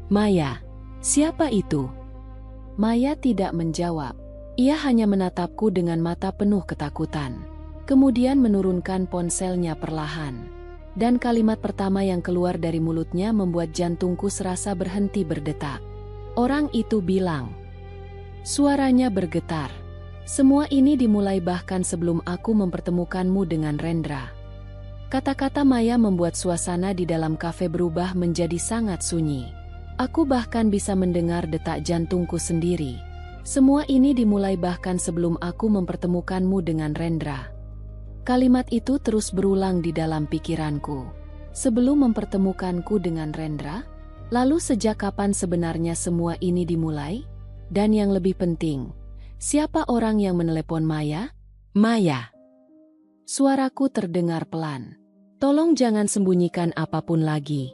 Maya. Siapa itu? Maya tidak menjawab. Ia hanya menatapku dengan mata penuh ketakutan. Kemudian menurunkan ponselnya perlahan. Dan kalimat pertama yang keluar dari mulutnya membuat jantungku serasa berhenti berdetak. Orang itu bilang. Suaranya bergetar. Semua ini dimulai bahkan sebelum aku mempertemukanmu dengan Rendra. Kata-kata Maya membuat suasana di dalam kafe berubah menjadi sangat sunyi. Aku bahkan bisa mendengar detak jantungku sendiri. Semua ini dimulai bahkan sebelum aku mempertemukanmu dengan Rendra. Kalimat itu terus berulang di dalam pikiranku. Sebelum mempertemukanku dengan Rendra? Lalu sejak kapan sebenarnya semua ini dimulai? Dan yang lebih penting, Siapa orang yang menelepon Maya? Maya. Suaraku terdengar pelan. Tolong jangan sembunyikan apapun lagi.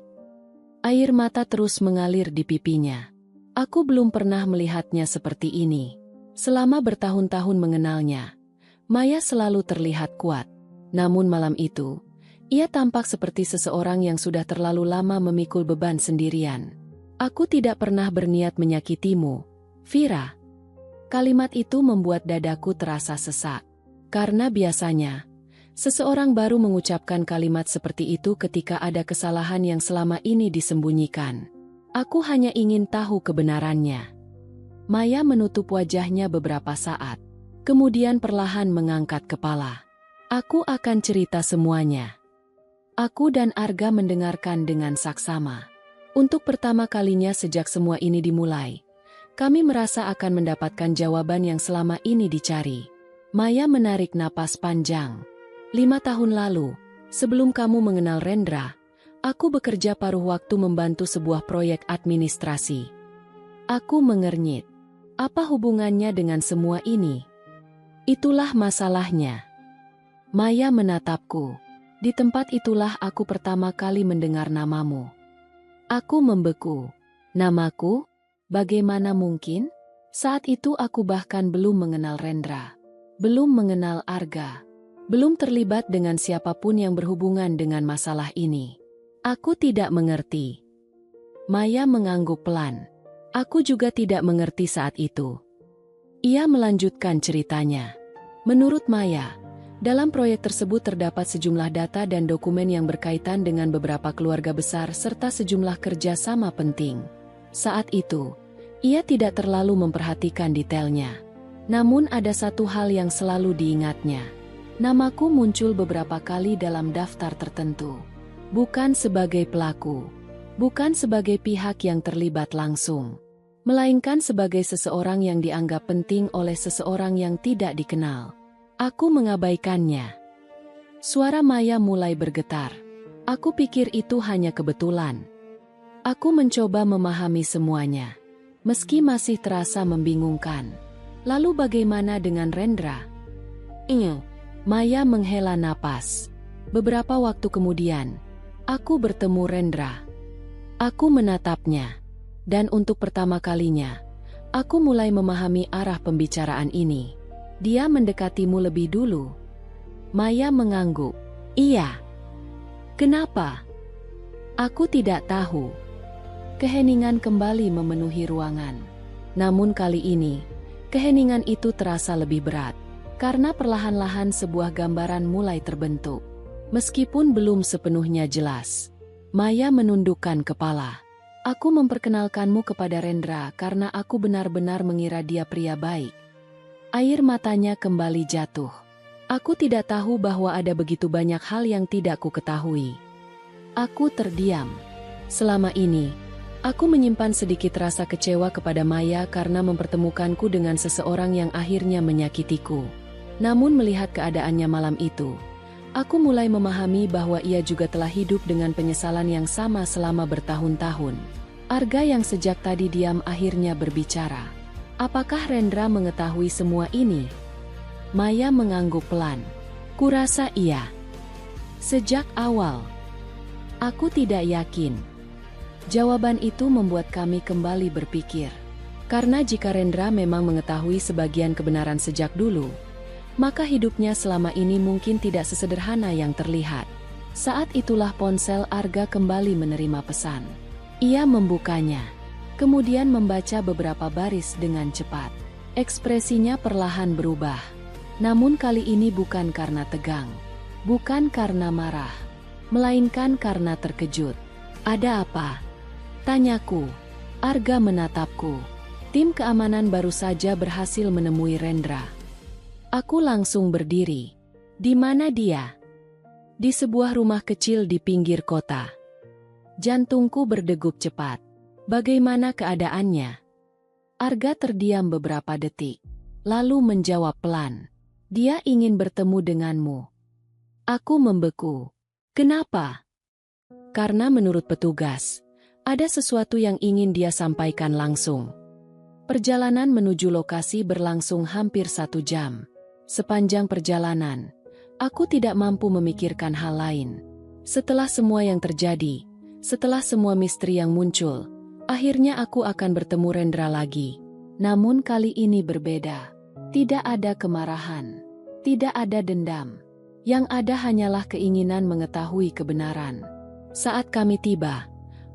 Air mata terus mengalir di pipinya. Aku belum pernah melihatnya seperti ini. Selama bertahun-tahun mengenalnya, Maya selalu terlihat kuat. Namun malam itu, ia tampak seperti seseorang yang sudah terlalu lama memikul beban sendirian. Aku tidak pernah berniat menyakitimu, Vira. Kalimat itu membuat dadaku terasa sesak. Karena biasanya, seseorang baru mengucapkan kalimat seperti itu ketika ada kesalahan yang selama ini disembunyikan. Aku hanya ingin tahu kebenarannya. Maya menutup wajahnya beberapa saat, kemudian perlahan mengangkat kepala. Aku akan cerita semuanya. Aku dan Arga mendengarkan dengan saksama. Untuk pertama kalinya sejak semua ini dimulai, kami merasa akan mendapatkan jawaban yang selama ini dicari. Maya menarik napas panjang. 5 tahun lalu, sebelum kamu mengenal Rendra, aku bekerja paruh waktu membantu sebuah proyek administrasi. Aku mengernyit. Apa hubungannya dengan semua ini? Itulah masalahnya. Maya menatapku. Di tempat itulah aku pertama kali mendengar namamu. Aku membeku. Namaku? Bagaimana mungkin? Saat itu aku bahkan belum mengenal Rendra. Belum mengenal Arga. Belum terlibat dengan siapapun yang berhubungan dengan masalah ini. Aku tidak mengerti. Maya mengangguk pelan. Aku juga tidak mengerti saat itu. Ia melanjutkan ceritanya. Menurut Maya, dalam proyek tersebut terdapat sejumlah data dan dokumen yang berkaitan dengan beberapa keluarga besar serta sejumlah kerjasama penting. Saat itu, ia tidak terlalu memperhatikan detailnya. Namun ada satu hal yang selalu diingatnya. Namaku muncul beberapa kali dalam daftar tertentu. Bukan sebagai pelaku, bukan sebagai pihak yang terlibat langsung, melainkan sebagai seseorang yang dianggap penting oleh seseorang yang tidak dikenal. Aku mengabaikannya. Suara Maya mulai bergetar. Aku pikir itu hanya kebetulan. Aku mencoba memahami semuanya, meski masih terasa membingungkan. Lalu bagaimana dengan Rendra? Maya menghela napas. Beberapa waktu kemudian, aku bertemu Rendra. Aku menatapnya. Dan untuk pertama kalinya, aku mulai memahami arah pembicaraan ini. Dia mendekatimu lebih dulu. Maya mengangguk. Iya. Kenapa? Aku tidak tahu. Keheningan kembali memenuhi ruangan. Namun kali ini, keheningan itu terasa lebih berat. Karena perlahan-lahan sebuah gambaran mulai terbentuk. Meskipun belum sepenuhnya jelas. Maya menundukkan kepala. Aku memperkenalkanmu kepada Rendra karena aku benar-benar mengira dia pria baik. Air matanya kembali jatuh. Aku tidak tahu bahwa ada begitu banyak hal yang tidak ku ketahui. Aku terdiam. Selama ini, aku menyimpan sedikit rasa kecewa kepada Maya karena mempertemukanku dengan seseorang yang akhirnya menyakitiku. Namun melihat keadaannya malam itu, aku mulai memahami bahwa ia juga telah hidup dengan penyesalan yang sama selama bertahun-tahun. Arga yang sejak tadi diam akhirnya berbicara. Apakah Rendra mengetahui semua ini? Maya mengangguk pelan. Kurasa iya. Sejak awal. Aku tidak yakin. Jawaban itu membuat kami kembali berpikir. Karena jika Rendra memang mengetahui sebagian kebenaran sejak dulu, maka hidupnya selama ini mungkin tidak sesederhana yang terlihat. Saat itulah ponsel Arga kembali menerima pesan. Ia membukanya, kemudian membaca beberapa baris dengan cepat. Ekspresinya perlahan berubah. Namun kali ini bukan karena tegang, bukan karena marah, melainkan karena terkejut. Ada apa? Tanyaku. Arga menatapku. Tim keamanan baru saja berhasil menemui Rendra. Aku langsung berdiri. Di mana dia? Di sebuah rumah kecil di pinggir kota. Jantungku berdegup cepat. Bagaimana keadaannya? Arga terdiam beberapa detik, lalu menjawab pelan. Dia ingin bertemu denganmu. Aku membeku. Kenapa? Karena menurut petugas, ada sesuatu yang ingin dia sampaikan langsung. Perjalanan menuju lokasi berlangsung hampir 1 jam. Sepanjang perjalanan, aku tidak mampu memikirkan hal lain. Setelah semua yang terjadi, setelah semua misteri yang muncul, akhirnya aku akan bertemu Rendra lagi. Namun kali ini berbeda. Tidak ada kemarahan, tidak ada dendam. Yang ada hanyalah keinginan mengetahui kebenaran. Saat kami tiba,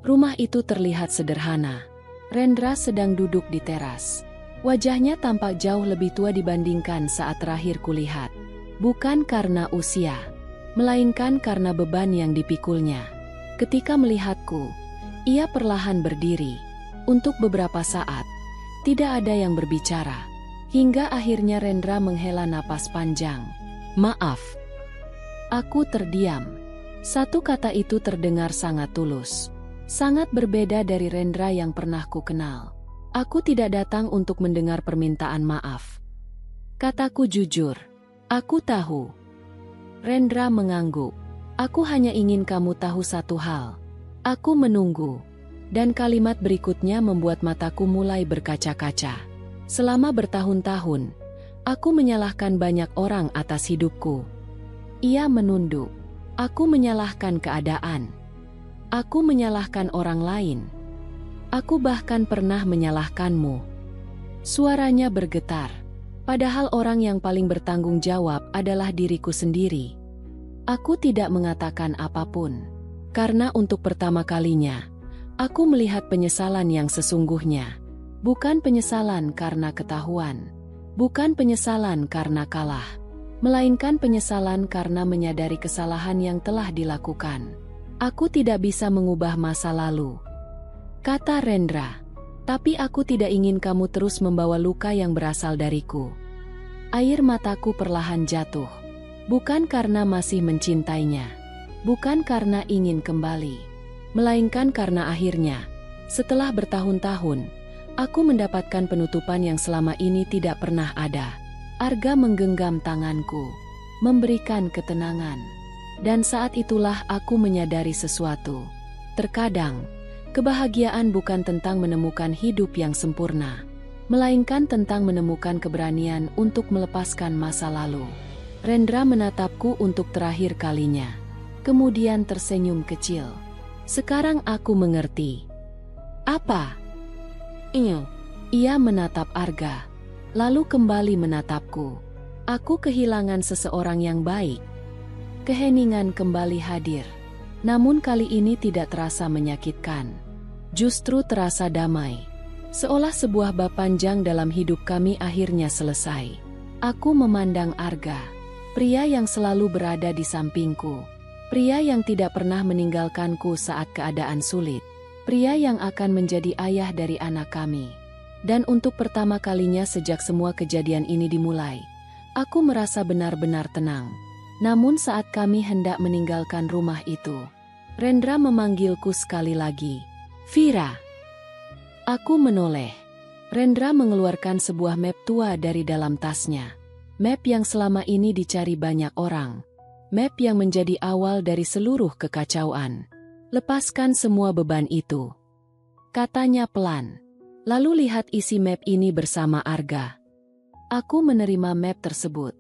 rumah itu terlihat sederhana. Rendra sedang duduk di teras. Wajahnya tampak jauh lebih tua dibandingkan saat terakhir kulihat. Bukan karena usia, melainkan karena beban yang dipikulnya. Ketika melihatku, ia perlahan berdiri. Untuk beberapa saat, tidak ada yang berbicara. Hingga akhirnya Rendra menghela napas panjang. "Maaf." Aku terdiam. Satu kata itu terdengar sangat tulus. Sangat berbeda dari Rendra yang pernah ku kenal. Aku tidak datang untuk mendengar permintaan maaf. Kataku jujur. Aku tahu. Rendra mengangguk. Aku hanya ingin kamu tahu satu hal. Aku menunggu. Dan kalimat berikutnya membuat mataku mulai berkaca-kaca. Selama bertahun-tahun, aku menyalahkan banyak orang atas hidupku. Ia menunduk. Aku menyalahkan keadaan. Aku menyalahkan orang lain. Aku bahkan pernah menyalahkanmu. Suaranya bergetar. Padahal orang yang paling bertanggung jawab adalah diriku sendiri. Aku tidak mengatakan apapun. Karena untuk pertama kalinya, aku melihat penyesalan yang sesungguhnya. Bukan penyesalan karena ketahuan. Bukan penyesalan karena kalah. Melainkan penyesalan karena menyadari kesalahan yang telah dilakukan. Aku tidak bisa mengubah masa lalu, kata Rendra. Tapi aku tidak ingin kamu terus membawa luka yang berasal dariku. Air mataku perlahan jatuh. Bukan karena masih mencintainya. Bukan karena ingin kembali. Melainkan karena akhirnya, setelah bertahun-tahun, aku mendapatkan penutupan yang selama ini tidak pernah ada. Arga menggenggam tanganku, memberikan ketenangan. Dan saat itulah aku menyadari sesuatu. Terkadang, kebahagiaan bukan tentang menemukan hidup yang sempurna, melainkan tentang menemukan keberanian untuk melepaskan masa lalu. Rendra menatapku untuk terakhir kalinya. Kemudian tersenyum kecil. Sekarang aku mengerti. Apa? Ia menatap Arga, lalu kembali menatapku. Aku kehilangan seseorang yang baik. Keheningan kembali hadir. Namun kali ini tidak terasa menyakitkan. Justru terasa damai. Seolah sebuah bab panjang dalam hidup kami akhirnya selesai. Aku memandang Arga. Pria yang selalu berada di sampingku. Pria yang tidak pernah meninggalkanku saat keadaan sulit. Pria yang akan menjadi ayah dari anak kami. Dan untuk pertama kalinya sejak semua kejadian ini dimulai, aku merasa benar-benar tenang. Namun saat kami hendak meninggalkan rumah itu, Rendra memanggilku sekali lagi. "Vira." Aku menoleh. Rendra mengeluarkan sebuah map tua dari dalam tasnya. Map yang selama ini dicari banyak orang. Map yang menjadi awal dari seluruh kekacauan. "Lepaskan semua beban itu," katanya pelan. "Lalu lihat isi map ini bersama Arga." Aku menerima map tersebut.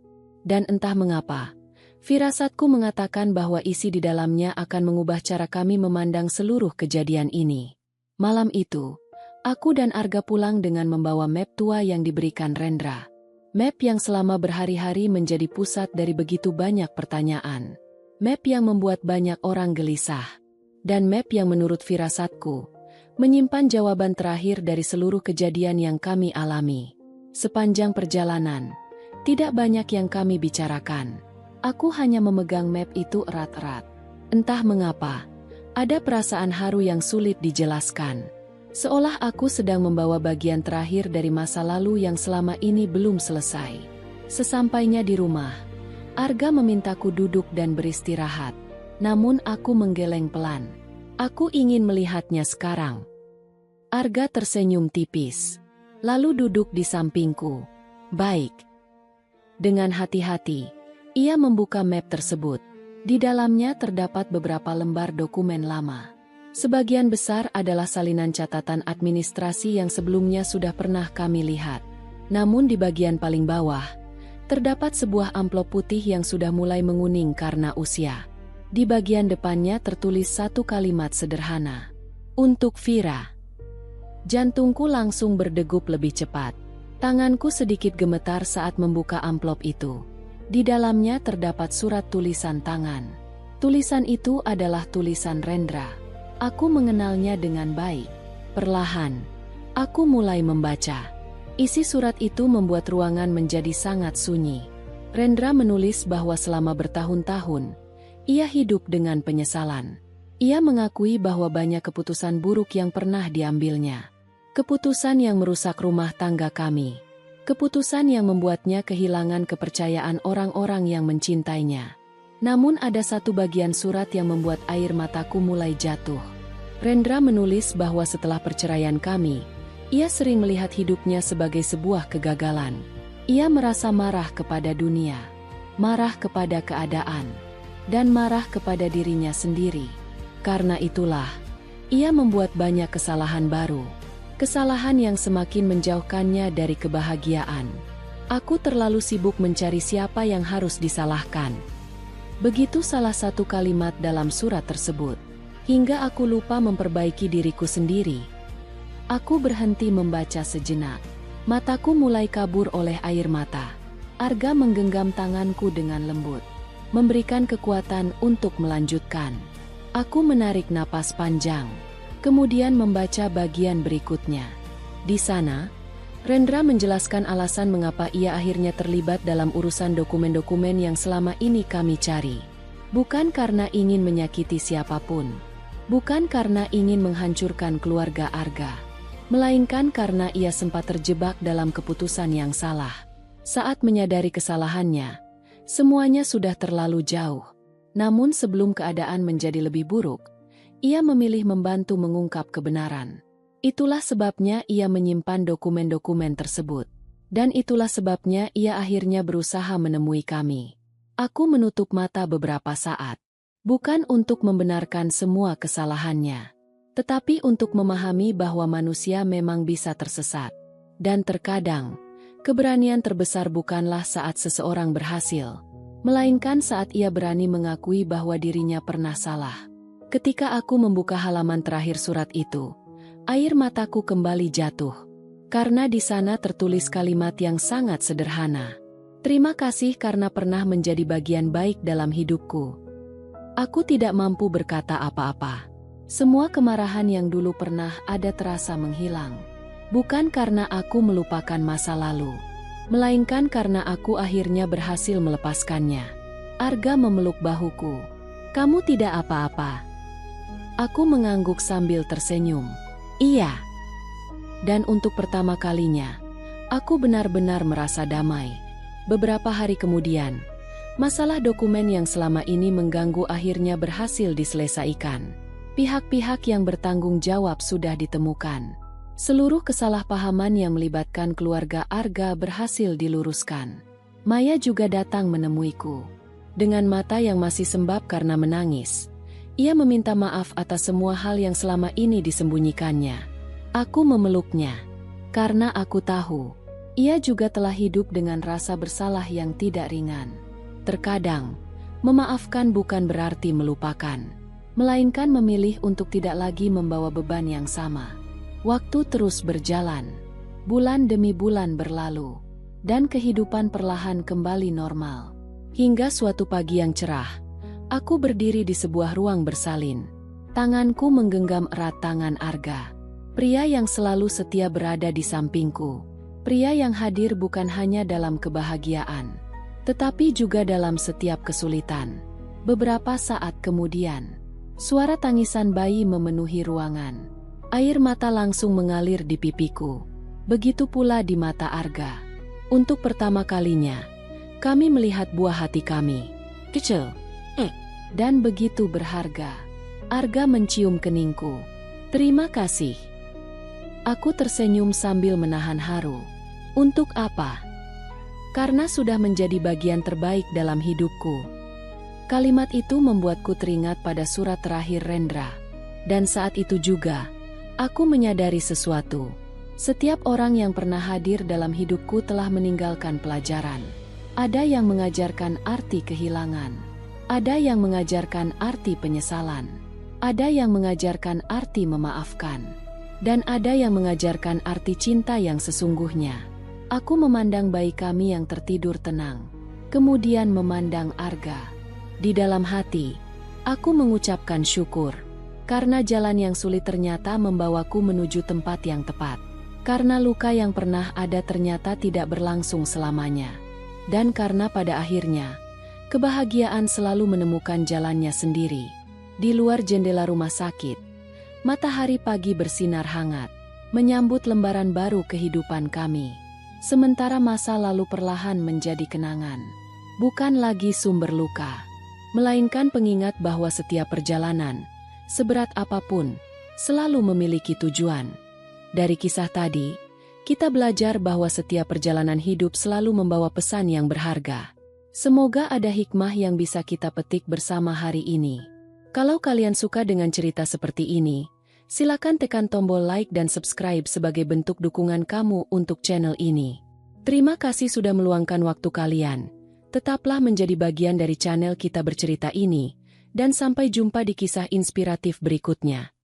Dan entah mengapa, firasatku mengatakan bahwa isi di dalamnya akan mengubah cara kami memandang seluruh kejadian ini. Malam itu, aku dan Arga pulang dengan membawa map tua yang diberikan Rendra. Map yang selama berhari-hari menjadi pusat dari begitu banyak pertanyaan. Map yang membuat banyak orang gelisah. Dan map yang menurut firasatku, menyimpan jawaban terakhir dari seluruh kejadian yang kami alami. Sepanjang perjalanan, tidak banyak yang kami bicarakan. Aku hanya memegang map itu erat-erat. Entah mengapa, ada perasaan haru yang sulit dijelaskan. Seolah aku sedang membawa bagian terakhir dari masa lalu yang selama ini belum selesai. Sesampainya di rumah, Arga memintaku duduk dan beristirahat. Namun aku menggeleng pelan. Aku ingin melihatnya sekarang. Arga tersenyum tipis, lalu duduk di sampingku. "Baik." Dengan hati-hati, ia membuka map tersebut. Di dalamnya terdapat beberapa lembar dokumen lama. Sebagian besar adalah salinan catatan administrasi yang sebelumnya sudah pernah kami lihat. Namun di bagian paling bawah, terdapat sebuah amplop putih yang sudah mulai menguning karena usia. Di bagian depannya tertulis satu kalimat sederhana. Untuk Vira. Jantungku langsung berdegup lebih cepat. Tanganku sedikit gemetar saat membuka amplop itu. Di dalamnya terdapat surat tulisan tangan. Tulisan itu adalah tulisan Rendra. Aku mengenalnya dengan baik. Perlahan, aku mulai membaca. Isi surat itu membuat ruangan menjadi sangat sunyi. Rendra menulis bahwa selama bertahun-tahun, ia hidup dengan penyesalan. Ia mengakui bahwa banyak keputusan buruk yang pernah diambilnya. Keputusan yang merusak rumah tangga kami. Keputusan yang membuatnya kehilangan kepercayaan orang-orang yang mencintainya. Namun ada satu bagian surat yang membuat air mataku mulai jatuh. Rendra menulis bahwa setelah perceraian kami, ia sering melihat hidupnya sebagai sebuah kegagalan. Ia merasa marah kepada dunia, marah kepada keadaan, dan marah kepada dirinya sendiri. Karena itulah, ia membuat banyak kesalahan baru. Kesalahan yang semakin menjauhkannya dari kebahagiaan. Aku terlalu sibuk mencari siapa yang harus disalahkan. Begitu salah satu kalimat dalam surat tersebut, hingga aku lupa memperbaiki diriku sendiri. Aku berhenti membaca sejenak. Mataku mulai kabur oleh air mata. Arga menggenggam tanganku dengan lembut, memberikan kekuatan untuk melanjutkan. Aku menarik napas panjang, kemudian membaca bagian berikutnya. Di sana, Rendra menjelaskan alasan mengapa ia akhirnya terlibat dalam urusan dokumen-dokumen yang selama ini kami cari. Bukan karena ingin menyakiti siapapun. Bukan karena ingin menghancurkan keluarga Arga. Melainkan karena ia sempat terjebak dalam keputusan yang salah. Saat menyadari kesalahannya, semuanya sudah terlalu jauh. Namun sebelum keadaan menjadi lebih buruk, ia memilih membantu mengungkap kebenaran. Itulah sebabnya ia menyimpan dokumen-dokumen tersebut. Dan itulah sebabnya ia akhirnya berusaha menemui kami. Aku menutup mata beberapa saat. Bukan untuk membenarkan semua kesalahannya, tetapi untuk memahami bahwa manusia memang bisa tersesat. Dan terkadang, keberanian terbesar bukanlah saat seseorang berhasil, melainkan saat ia berani mengakui bahwa dirinya pernah salah. Ketika aku membuka halaman terakhir surat itu, air mataku kembali jatuh. Karena di sana tertulis kalimat yang sangat sederhana. Terima kasih karena pernah menjadi bagian baik dalam hidupku. Aku tidak mampu berkata apa-apa. Semua kemarahan yang dulu pernah ada terasa menghilang. Bukan karena aku melupakan masa lalu, melainkan karena aku akhirnya berhasil melepaskannya. Arga memeluk bahuku. Kamu tidak apa-apa. Aku mengangguk sambil tersenyum. Iya. Dan untuk pertama kalinya, aku benar-benar merasa damai. Beberapa hari kemudian, masalah dokumen yang selama ini mengganggu akhirnya berhasil diselesaikan. Pihak-pihak yang bertanggung jawab sudah ditemukan. Seluruh kesalahpahaman yang melibatkan keluarga Arga berhasil diluruskan. Maya juga datang menemuiku. Dengan mata yang masih sembab karena menangis, ia meminta maaf atas semua hal yang selama ini disembunyikannya. Aku memeluknya, karena aku tahu, ia juga telah hidup dengan rasa bersalah yang tidak ringan. Terkadang, memaafkan bukan berarti melupakan, melainkan memilih untuk tidak lagi membawa beban yang sama. Waktu terus berjalan, bulan demi bulan berlalu, dan kehidupan perlahan kembali normal. Hingga suatu pagi yang cerah, aku berdiri di sebuah ruang bersalin. Tanganku menggenggam erat tangan Arga, pria yang selalu setia berada di sampingku. Pria yang hadir bukan hanya dalam kebahagiaan, tetapi juga dalam setiap kesulitan. Beberapa saat kemudian, suara tangisan bayi memenuhi ruangan. Air mata langsung mengalir di pipiku. Begitu pula di mata Arga. Untuk pertama kalinya, kami melihat buah hati kami. Kecil, dan begitu berharga. Arga mencium keningku. Terima kasih. Aku tersenyum sambil menahan haru. Untuk apa? Karena sudah menjadi bagian terbaik dalam hidupku. Kalimat itu membuatku teringat pada surat terakhir Rendra. Dan saat itu juga, aku menyadari sesuatu. Setiap orang yang pernah hadir dalam hidupku telah meninggalkan pelajaran. Ada yang mengajarkan arti kehilangan. Ada yang mengajarkan arti penyesalan. Ada yang mengajarkan arti memaafkan. Dan ada yang mengajarkan arti cinta yang sesungguhnya. Aku memandang bayi kami yang tertidur tenang. Kemudian memandang Arga. Di dalam hati, aku mengucapkan syukur. Karena jalan yang sulit ternyata membawaku menuju tempat yang tepat. Karena luka yang pernah ada ternyata tidak berlangsung selamanya. Dan karena pada akhirnya, kebahagiaan selalu menemukan jalannya sendiri. Di luar jendela rumah sakit, matahari pagi bersinar hangat, menyambut lembaran baru kehidupan kami. Sementara masa lalu perlahan menjadi kenangan. Bukan lagi sumber luka, melainkan pengingat bahwa setiap perjalanan, seberat apapun, selalu memiliki tujuan. Dari kisah tadi, kita belajar bahwa setiap perjalanan hidup selalu membawa pesan yang berharga. Semoga ada hikmah yang bisa kita petik bersama hari ini. Kalau kalian suka dengan cerita seperti ini, silakan tekan tombol like dan subscribe sebagai bentuk dukungan kamu untuk channel ini. Terima kasih sudah meluangkan waktu kalian. Tetaplah menjadi bagian dari channel Kita Bercerita ini, dan sampai jumpa di kisah inspiratif berikutnya.